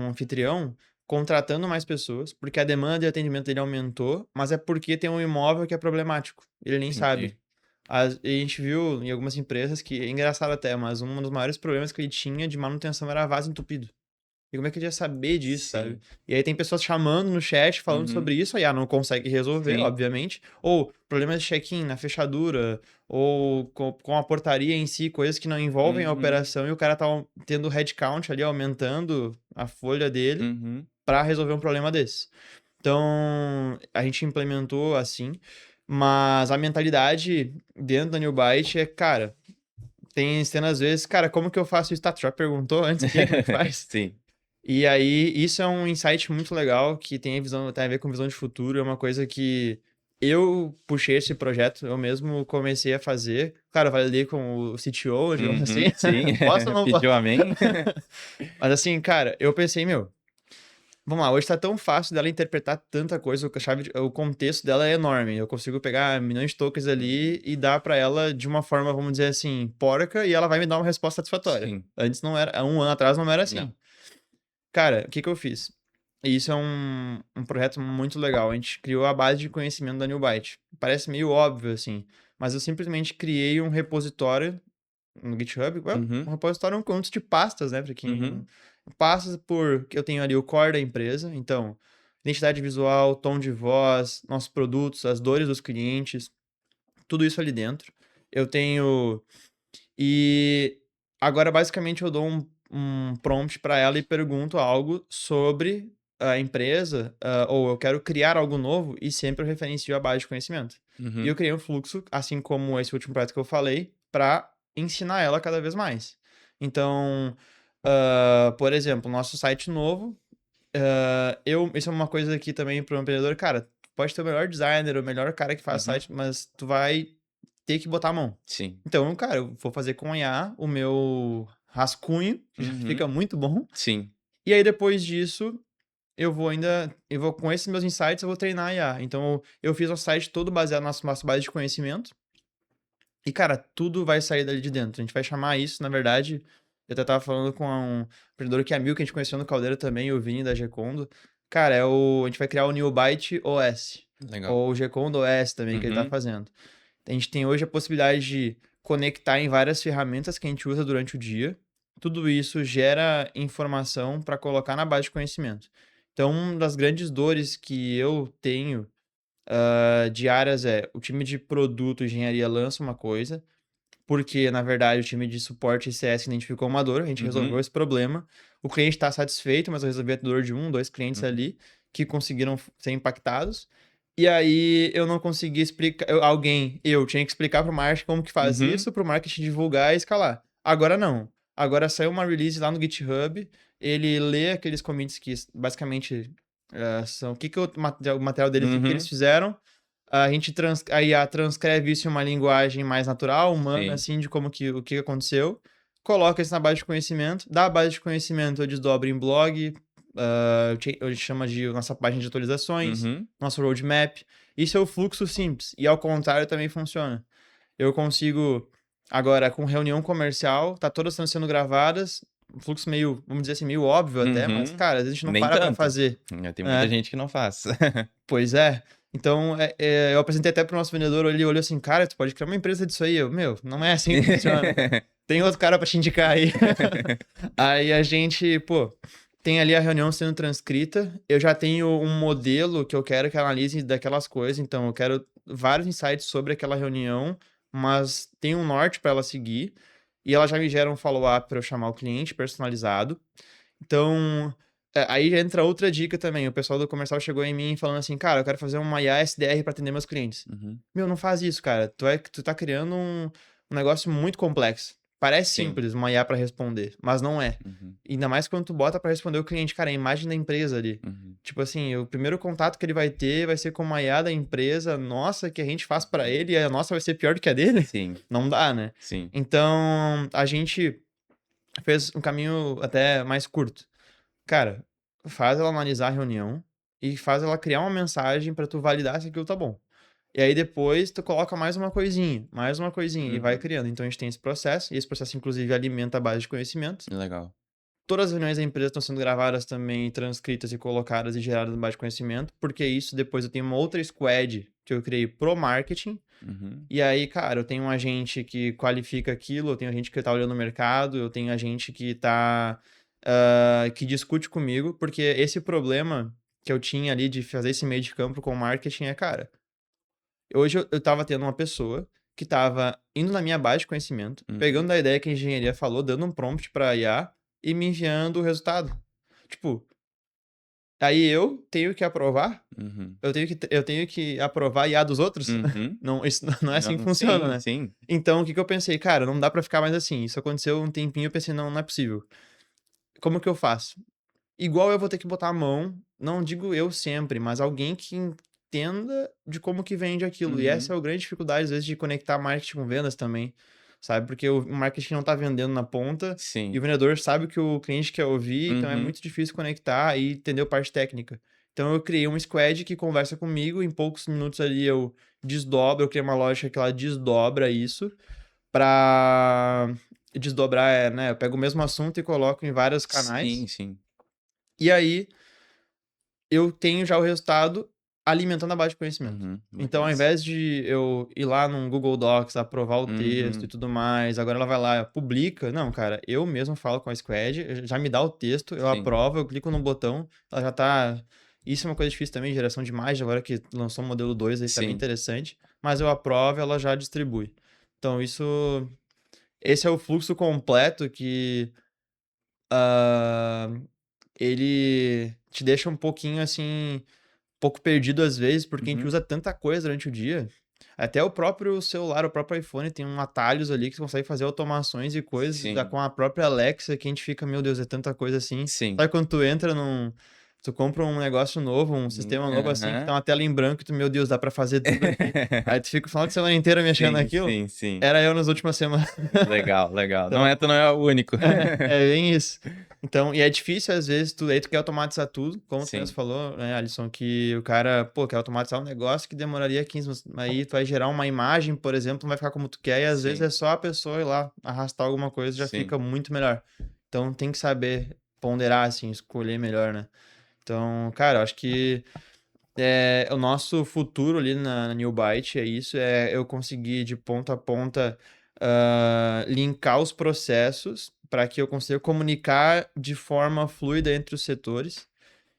anfitrião contratando mais pessoas, porque a demanda e atendimento dele aumentou, mas é porque tem um imóvel que é problemático. Ele nem Entendi. sabe. A gente viu em algumas empresas que, é engraçado até, mas um dos maiores problemas que ele tinha de manutenção era vaso entupido. E como é que ele ia saber disso, sabe? Sim. E aí tem pessoas chamando no chat, falando Uhum. sobre isso, aí não consegue resolver, Sim. obviamente. Ou problemas de check-in na fechadura, ou com a portaria em si, coisas que não envolvem a Uhum. operação, e o cara tá tendo headcount ali, aumentando a folha dele Uhum. para resolver um problema desse. Então, a gente implementou assim, mas a mentalidade dentro da New Byte é, cara, tem cenas às vezes, cara, como que eu faço isso? Tá, tu já perguntou antes aqui como é que faz? Sim. E aí, isso é um insight muito legal, que tem a ver com visão de futuro, é uma coisa que eu puxei esse projeto, eu mesmo comecei a fazer. Claro, validei com o CTO, digamos assim. Uhum. Sim. Posso ou não posso? Pediu amém? Mas assim, cara, eu pensei, meu, vamos lá, hoje tá tão fácil dela interpretar tanta coisa, o contexto dela é enorme. Eu consigo pegar milhões de tokens ali e dar pra ela de uma forma, vamos dizer assim, porca, e ela vai me dar uma resposta satisfatória. Sim. Antes não era, há um ano atrás não era Não. assim. Cara, o que que eu fiz? E isso é um projeto muito legal. A gente criou a base de conhecimento da New Byte. Parece meio óbvio, assim, mas eu simplesmente criei um repositório no GitHub. Um Uhum. repositório é um conjunto de pastas, né? Pra quem... Uhum. Pastas que eu tenho ali o core da empresa. Então, identidade visual, tom de voz, nossos produtos, as dores dos clientes, tudo isso ali dentro. Eu tenho e agora, basicamente, eu dou um prompt para ela e pergunto algo sobre a empresa, ou eu quero criar algo novo e sempre eu referencio a base de conhecimento. E eu Uhum. criei um fluxo, assim como esse último projeto que eu falei, para ensinar ela cada vez mais. Então, por exemplo, nosso site novo, isso é uma coisa aqui também para o empreendedor, cara, pode ter o melhor designer, o melhor cara que faz Uhum. site, mas tu vai ter que botar a mão. Sim. Então, cara, eu vou fazer com IA o meu rascunho, que já Uhum. fica muito bom. Sim. E aí, depois disso, eu vou com esses meus insights, eu vou treinar a IA. Então, eu fiz o site todo baseado na nossa base de conhecimento. E, cara, tudo vai sair dali de dentro. A gente vai chamar isso, na verdade, eu até tava falando com um empreendedor que é amigo, que a gente conheceu no Caldeira também, o Vini da Gcondo. Cara, a gente vai criar o New Byte OS. Legal. Ou o Gcondo OS também, que ele tá Uhum. fazendo. A gente tem hoje a possibilidade de conectar em várias ferramentas que a gente usa durante o dia. Tudo isso gera informação para colocar na base de conhecimento. Então, uma das grandes dores que eu tenho diárias é o time de produto e engenharia lança uma coisa, porque, na verdade, o time de suporte e CS identificou uma dor, a gente resolveu Uhum. esse problema. O cliente está satisfeito, mas eu resolvi a dor de dois clientes Uhum. ali que conseguiram ser impactados. E aí eu não consegui explicar, eu tinha que explicar para o marketing como que faz Uhum. isso, para o marketing divulgar e escalar. Agora não. Agora saiu uma release lá no GitHub, ele lê aqueles commits que basicamente são o material deles, o que eles Uhum. fizeram, A IA transcreve isso em uma linguagem mais natural, humana, Sim. assim, de o que aconteceu, coloca isso na base de conhecimento, da base de conhecimento eu desdobro em blog, a gente chama de nossa página de atualizações, Uhum. nosso roadmap. Isso é o fluxo simples, e ao contrário também funciona. Eu consigo, agora, com reunião comercial, tá todas estão sendo gravadas, um fluxo meio, vamos dizer assim, meio óbvio até, mas, Uhum. cara, às vezes a gente não Nem para pra tanto. fazer. Tem muita É. gente que não faz. Pois é. Então, eu apresentei até pro nosso vendedor, ele olhou assim, cara, tu pode criar uma empresa disso aí. Eu, meu, não é assim que funciona. Tem outro cara pra te indicar aí. Aí a gente, pô, tem ali a reunião sendo transcrita. Eu já tenho um modelo que eu quero que analise daquelas coisas. Então, eu quero vários insights sobre aquela reunião, mas tem um norte para ela seguir. E ela já me gera um follow-up para eu chamar o cliente personalizado. Então, aí entra outra dica também. O pessoal do comercial chegou em mim falando assim, cara, eu quero fazer uma IA SDR para atender meus clientes. Uhum. Meu, não faz isso, cara. Tu tá criando um negócio muito complexo. Parece Sim. simples uma IA para responder, mas não é. Uhum. Ainda mais quando tu bota para responder o cliente, cara, a imagem da empresa ali. Uhum. Tipo assim, o primeiro contato que ele vai ter vai ser com uma IA da empresa, nossa, que a gente faz para ele e a nossa vai ser pior do que a dele. Sim. Não dá, né? Sim. Então, a gente fez um caminho até mais curto. Cara, faz ela analisar a reunião e faz ela criar uma mensagem pra tu validar se aquilo tá bom. E aí depois tu coloca mais uma coisinha e vai Uhum. criando. Então a gente tem esse processo, e esse processo inclusive alimenta a base de conhecimentos. Legal. Todas as reuniões da empresa estão sendo gravadas também, transcritas e colocadas e geradas na base de conhecimento, porque isso depois eu tenho uma outra squad que eu criei pro marketing. Uhum. E aí, cara, eu tenho um agente que qualifica aquilo, eu tenho gente que tá olhando o mercado, eu tenho agente que tá que discute comigo, porque esse problema que eu tinha ali de fazer esse meio de campo com o marketing é, cara, hoje eu tava tendo uma pessoa que tava indo na minha base de conhecimento, Uhum. pegando a ideia que a engenharia falou, dando um prompt pra IA e me enviando o resultado. Tipo, aí eu tenho que aprovar, Uhum. eu tenho que aprovar a IA dos outros? Uhum. Não, isso não é assim que funciona, Sim, né? sim. Então, o que que eu pensei? Cara, não dá pra ficar mais assim. Isso aconteceu um tempinho, eu pensei, não, não é possível. Como que eu faço? Igual eu vou ter que botar a mão, não digo eu sempre, mas alguém que entenda de como que vende aquilo. E essa Uhum. é a grande dificuldade, às vezes, de conectar marketing com vendas também, sabe? Porque o marketing não tá vendendo na ponta e Sim. o vendedor sabe o que o cliente quer ouvir, então é Uhum. muito difícil conectar e entender a parte técnica. Então eu criei um squad que conversa comigo, em poucos minutos ali eu desdobro, eu criei uma lógica que ela desdobra isso pra desdobrar, né? Eu pego o mesmo assunto e coloco em vários canais. Sim, sim. E aí eu tenho já o resultado alimentando a base de conhecimento. Uhum. Então, ao Massa. invés de eu ir lá num Google Docs, aprovar o texto e Uhum. tudo mais, agora ela vai lá, publica. Não, cara, eu mesmo falo com a Squad, já me dá o texto, eu Sim. aprovo, eu clico no botão, ela já tá. Isso é uma coisa difícil também, geração de imagem, agora que lançou o modelo 2 aí tá bem Sim. interessante. Mas eu aprovo, ela já distribui. Então, isso. Esse é o fluxo completo que. ah, ele te deixa um pouquinho assim pouco perdido às vezes, porque a gente Uhum. usa tanta coisa durante o dia. Até o próprio celular, o próprio iPhone tem um atalhos ali que você consegue fazer automações e coisas Sim. com a própria Alexa que a gente fica, meu Deus, é tanta coisa assim. Sim. Sabe quando tu entra tu compra um negócio novo, um sistema novo assim, que tá Aham. uma tela em branco e tu, meu Deus, dá pra fazer tudo aqui. Aí tu fica o final de semana inteiro mexendo Sim, naquilo. sim, sim. Era eu nas últimas semanas. Legal, legal. Então, Tu não é o único. é bem isso. Então, e é difícil às vezes, aí tu quer automatizar tudo, como tu mesmo Sim, falou, né, Alisson, que o cara, pô, quer automatizar um negócio que demoraria 15 minutos, aí tu vai gerar uma imagem, por exemplo, não vai ficar como tu quer, e às vezes sim, é só a pessoa ir lá arrastar alguma coisa, já sim. fica muito melhor. Então tem que saber ponderar, assim, escolher melhor, né? Então, cara, eu acho que o nosso futuro ali na New Byte é isso, é eu conseguir de ponta a ponta linkar os processos para que eu consiga comunicar de forma fluida entre os setores.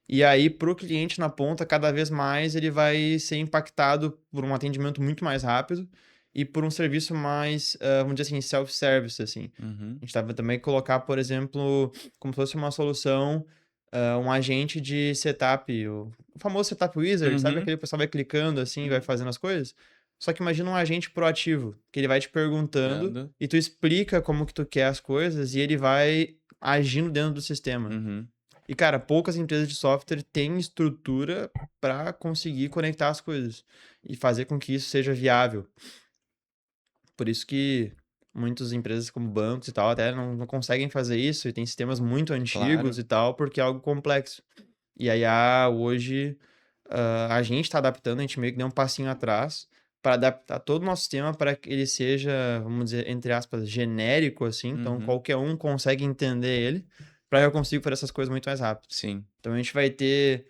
E aí, para o cliente na ponta, cada vez mais ele vai ser impactado por um atendimento muito mais rápido e por um serviço mais, vamos dizer assim, self-service, assim. Uhum, A gente estava também colocar, por exemplo, como se fosse uma solução, um agente de setup, o famoso setup wizard, sabe uhum, aquele pessoal vai clicando assim, vai uhum. fazendo as coisas? Só que imagina um agente proativo, que ele vai te perguntando Dando. e tu explica como que tu quer as coisas e ele vai agindo dentro do sistema. Uhum. E, cara, poucas empresas de software têm estrutura para conseguir conectar as coisas e fazer com que isso seja viável. Por isso que muitas empresas como bancos e tal até não conseguem fazer isso e tem sistemas muito antigos Claro. e tal, porque é algo complexo. E aí, hoje, a gente está adaptando, a gente meio que deu um passinho atrás para adaptar todo o nosso sistema para que ele seja, vamos dizer, entre aspas, genérico, assim, então Uhum. qualquer um consegue entender ele, para eu consigo fazer essas coisas muito mais rápido. Sim. Então a gente vai ter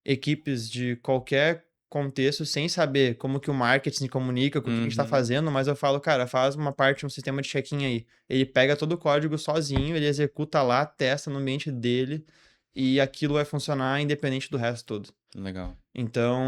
equipes de qualquer contexto sem saber como que o marketing se comunica, com o que a gente está Uhum. fazendo, mas eu falo, cara, faz uma parte, um sistema de check-in aí. Ele pega todo o código sozinho, ele executa lá, testa no ambiente dele e aquilo vai funcionar independente do resto todo. Legal. Então,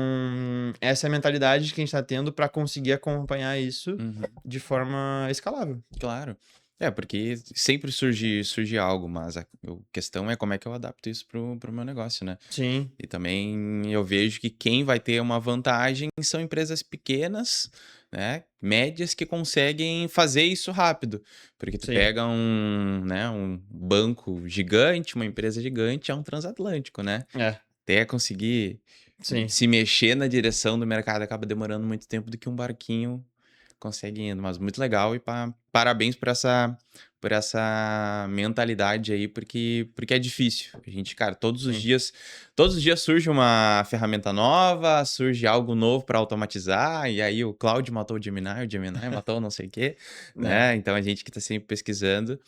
essa é a mentalidade que a gente está tendo para conseguir acompanhar isso Uhum. de forma escalável. Claro. É, porque sempre surge algo, mas a questão é como é que eu adapto isso pro meu negócio, né? Sim, E também eu vejo que quem vai ter uma vantagem são empresas pequenas, né, médias que conseguem fazer isso rápido. Porque tu sim. pega né, um banco gigante, uma empresa gigante, é um transatlântico, né? É, Até conseguir sim. se mexer na direção do mercado acaba demorando muito tempo do que um barquinho consegue indo, mas muito legal e parabéns por essa mentalidade aí, porque é difícil. A gente, cara, Sim. todos os dias surge uma ferramenta nova, surge algo novo para automatizar, e aí o Cloud matou o Gemini matou não sei o quê, É, né? Então a gente que está sempre pesquisando,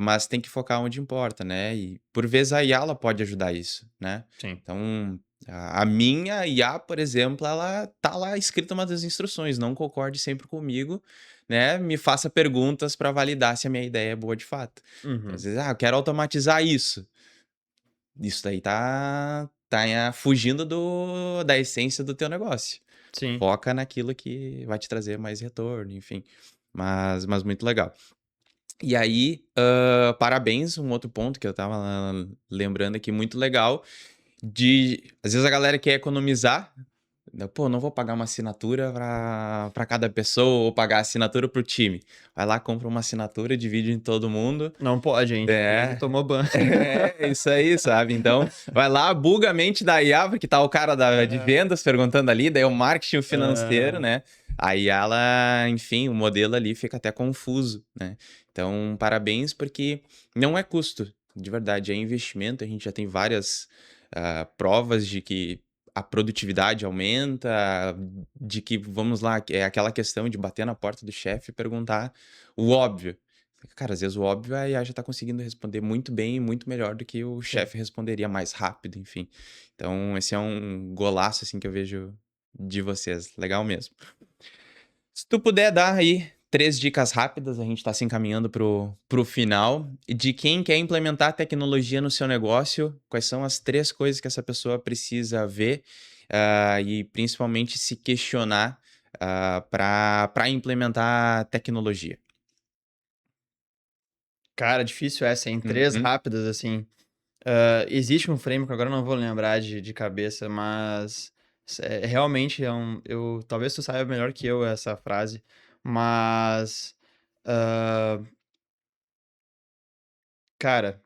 mas tem que focar onde importa, né? E por vezes a IA ela pode ajudar isso, né? sim. Então, a minha IA, por exemplo, ela tá lá escrita uma das instruções, não concorde sempre comigo, né? Me faça perguntas para validar se a minha ideia é boa de fato. Então, às Uhum. vezes, eu quero automatizar isso. Isso daí tá fugindo da essência do teu negócio. Sim. Foca naquilo que vai te trazer mais retorno, enfim. Mas muito legal. E aí, parabéns, um outro ponto que eu tava lembrando aqui, muito legal, às vezes a galera quer economizar, né, pô, não vou pagar uma assinatura pra cada pessoa ou pagar assinatura pro time. Vai lá, compra uma assinatura, divide em todo mundo. Não pode, gente. Quem É, tomou ban. é isso aí, sabe? Então, vai lá, buga a mente da IA, porque tá o cara de É, vendas perguntando ali, daí o marketing o financeiro, aham. né? Aí ela, enfim, o modelo ali fica até confuso, né? Então, parabéns, porque não é custo, de verdade, é investimento. A gente já tem várias provas de que a produtividade aumenta, de que, vamos lá, é aquela questão de bater na porta do chefe e perguntar o óbvio. Cara, às vezes o óbvio a IA já tá conseguindo responder muito bem e muito melhor do que o Sim. chefe responderia mais rápido, enfim. Então, esse é um golaço, assim, que eu vejo de vocês. Legal mesmo. Se tu puder dar aí 3 dicas rápidas, a gente tá se encaminhando pro final, de quem quer implementar tecnologia no seu negócio, quais são as 3 coisas que essa pessoa precisa ver, e principalmente se questionar, para implementar tecnologia? Cara, difícil essa, hein? Três Uhum. rápidas, assim. Existe um framework, agora eu não vou lembrar de cabeça, mas realmente é um. Talvez tu saiba melhor que eu essa frase, mas. ah, cara,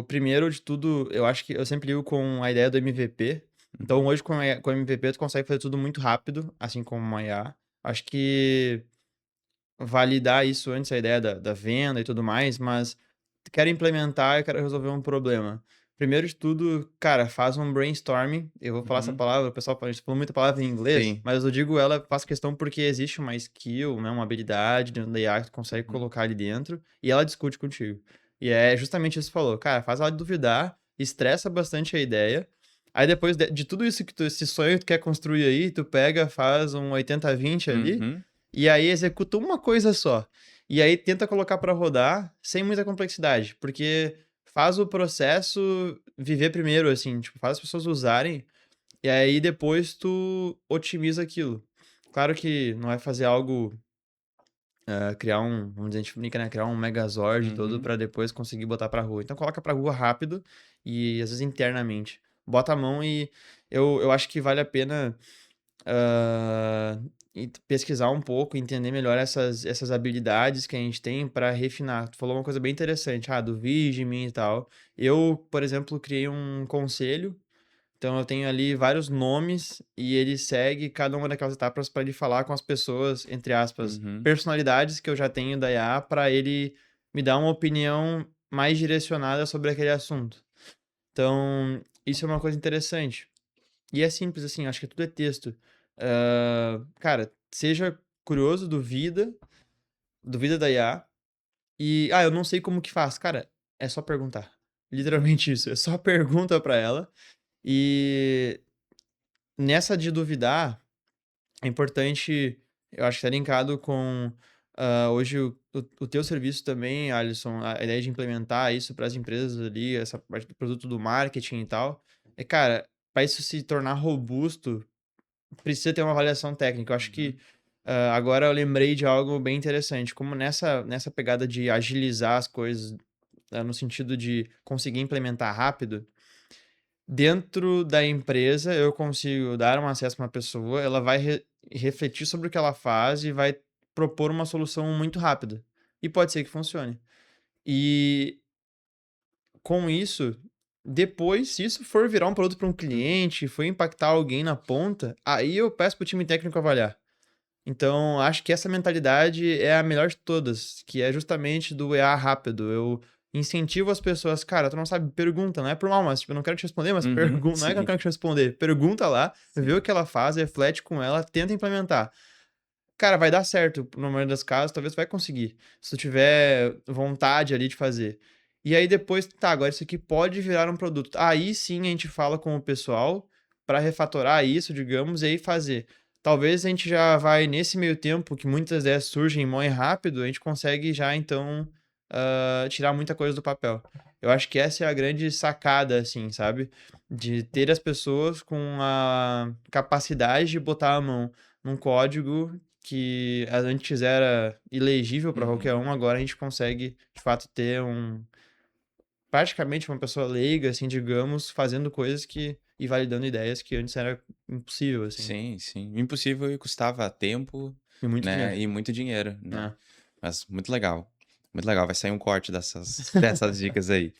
primeiro de tudo, eu acho que eu sempre ligo com a ideia do MVP. Então, hoje com o MVP, tu consegue fazer tudo muito rápido, assim como uma IA. Acho que validar isso antes, a ideia da venda e tudo mais, mas quero implementar e quero resolver um problema. Primeiro de tudo, cara, faz um brainstorming. Eu vou falar essa Uhum. palavra, o pessoal a gente falou muita palavra em inglês, Sim. mas eu digo ela, faço questão porque existe uma skill, né, uma habilidade dentro da IA que tu consegue Uhum. colocar ali dentro e ela discute contigo. E é justamente isso que você falou, cara, faz ela duvidar, estressa bastante a ideia. Aí depois de tudo isso esse sonho que tu quer construir aí, tu pega, faz um 80-20 ali, Uhum. e aí executa uma coisa só. E aí tenta colocar para rodar sem muita complexidade, porque faz o processo viver primeiro, assim, tipo, faz as pessoas usarem, e aí depois tu otimiza aquilo. Claro que não vai fazer algo, criar vamos dizer, a gente brinca, né, criar um megazord todo Uhum. para depois conseguir botar pra rua. Então coloca pra rua rápido e às vezes internamente. Bota a mão e eu acho que vale a pena e pesquisar um pouco, entender melhor essas habilidades que a gente tem para refinar. Tu falou uma coisa bem interessante, do Vigime e tal. Eu, por exemplo, criei um conselho, então eu tenho ali vários nomes e ele segue cada uma daquelas etapas para ele falar com as pessoas, entre aspas, Uhum. personalidades que eu já tenho da IA para ele me dar uma opinião mais direcionada sobre aquele assunto. Então, isso é uma coisa interessante. E é simples assim, acho que tudo é texto. Cara, seja curioso, duvida da IA. E, eu não sei como que faz. Cara, é só perguntar. Literalmente isso, é só pergunta pra ela. E nessa de duvidar, é importante, eu acho que tá linkado com hoje o teu serviço também, Alisson, a ideia de implementar isso para as empresas ali, essa parte do produto do marketing e tal. Cara, para isso se tornar robusto, precisa ter uma avaliação técnica. Eu acho que Uhum. agora eu lembrei de algo bem interessante. Como nessa pegada de agilizar as coisas, no sentido de conseguir implementar rápido, dentro da empresa eu consigo dar um acesso a uma pessoa, ela vai refletir sobre o que ela faz e vai propor uma solução muito rápida. E pode ser que funcione. E com isso, depois, se isso for virar um produto para um Uhum. cliente, for impactar alguém na ponta, aí eu peço para o time técnico avaliar. Então, acho que essa mentalidade é a melhor de todas, que é justamente do EA rápido. Eu incentivo as pessoas, cara, tu não sabe, pergunta, não é por mal, mas tipo, eu não quero te responder, mas Uhum. pergunta, não é que eu Sim, quero te responder, pergunta lá, vê o sim. que ela faz, reflete com ela, tenta implementar. Cara, vai dar certo, no maioria das casos, talvez tu vai conseguir, se tu tiver vontade ali de fazer. E aí depois, tá, agora isso aqui pode virar um produto. Aí sim a gente fala com o pessoal para refatorar isso, digamos, e aí fazer. Talvez a gente já vai nesse meio tempo que muitas ideias surgem e morrem rápido, a gente consegue já então tirar muita coisa do papel. Eu acho que essa é a grande sacada, assim, sabe? De ter as pessoas com a capacidade de botar a mão num código que antes era ilegível para qualquer Uhum. um, agora a gente consegue, de fato, ter praticamente uma pessoa leiga, assim, digamos, fazendo coisas e validando ideias que antes era impossível, assim, Sim, sim. Impossível e custava tempo, e muito dinheiro, né, e muito dinheiro, né. né. Mas muito legal, muito legal. Vai sair um corte dessas dicas aí.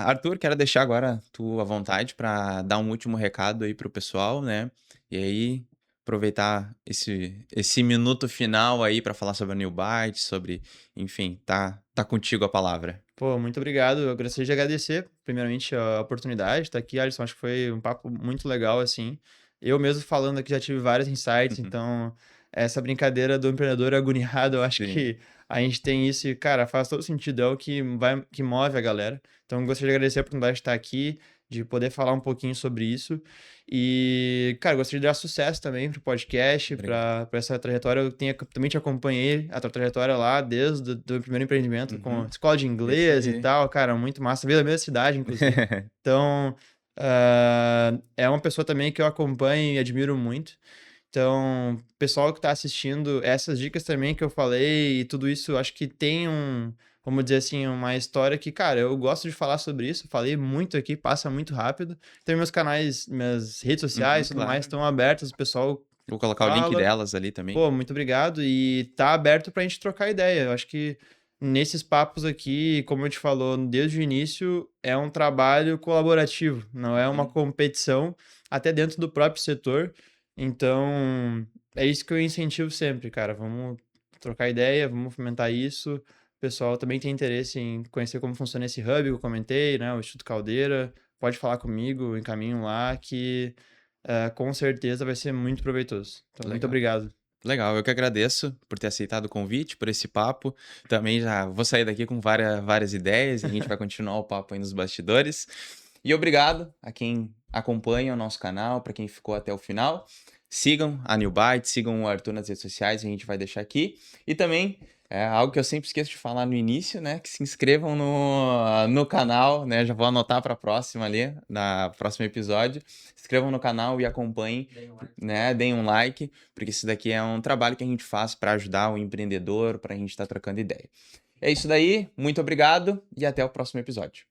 Arthur, quero deixar agora tu à vontade para dar um último recado aí para o pessoal, né, e aí aproveitar esse minuto final aí para falar sobre a New Byte, sobre enfim, tá contigo a palavra. Pô, muito obrigado. Eu gostaria de agradecer, primeiramente, a oportunidade de estar aqui, Alisson. Acho que foi um papo muito legal, assim. Eu mesmo falando aqui já tive vários insights, então essa brincadeira do empreendedor agoniado, eu acho Sim, que a gente tem isso e, cara, faz todo sentido, é o que move a galera. Então, eu gostaria de agradecer a oportunidade de estar aqui, de poder falar um pouquinho sobre isso. E, cara, eu gostaria de dar sucesso também pro podcast, obrigado. para essa trajetória. Também te acompanhei a tua trajetória lá, desde o do primeiro empreendimento com Uhum. escola de Isso inglês e aí. tal, cara, muito massa. Veio da mesma cidade, inclusive. Então, é uma pessoa também que eu acompanho e admiro muito. Então, pessoal que está assistindo, essas dicas também que eu falei e tudo isso, acho que tem vamos dizer assim, uma história que, cara, eu gosto de falar sobre isso, falei muito aqui, passa muito rápido. Tem meus canais, minhas redes sociais Uhum, e tudo mais claro. estão abertas, o pessoal Vou colocar o link fala. delas ali também. Pô, muito obrigado e tá aberto pra gente trocar ideia. Eu acho que nesses papos aqui, como eu te falou desde o início, é um trabalho colaborativo, não é uma Uhum. competição, até dentro do próprio setor. Então, é isso que eu incentivo sempre, cara. Vamos trocar ideia, vamos fomentar isso. O pessoal também tem interesse em conhecer como funciona esse hub que eu comentei, né? O Instituto Caldeira. Pode falar comigo, encaminho lá que com certeza vai ser muito proveitoso. Então, muito Legal. obrigado. Legal, eu que agradeço por ter aceitado o convite, por esse papo. Também já vou sair daqui com várias ideias e a gente vai continuar o papo aí nos bastidores. E obrigado a quem acompanha o nosso canal, para quem ficou até o final. Sigam a New Byte, sigam o Arthur nas redes sociais, a gente vai deixar aqui. E também, algo que eu sempre esqueço de falar no início, né? Que se inscrevam no canal, né? Já vou anotar para a próxima ali, na próximo episódio. Se inscrevam no canal e acompanhem, né? Deem um like, porque isso daqui é um trabalho que a gente faz para ajudar o empreendedor, para a gente estar trocando ideia. É isso daí, muito obrigado e até o próximo episódio.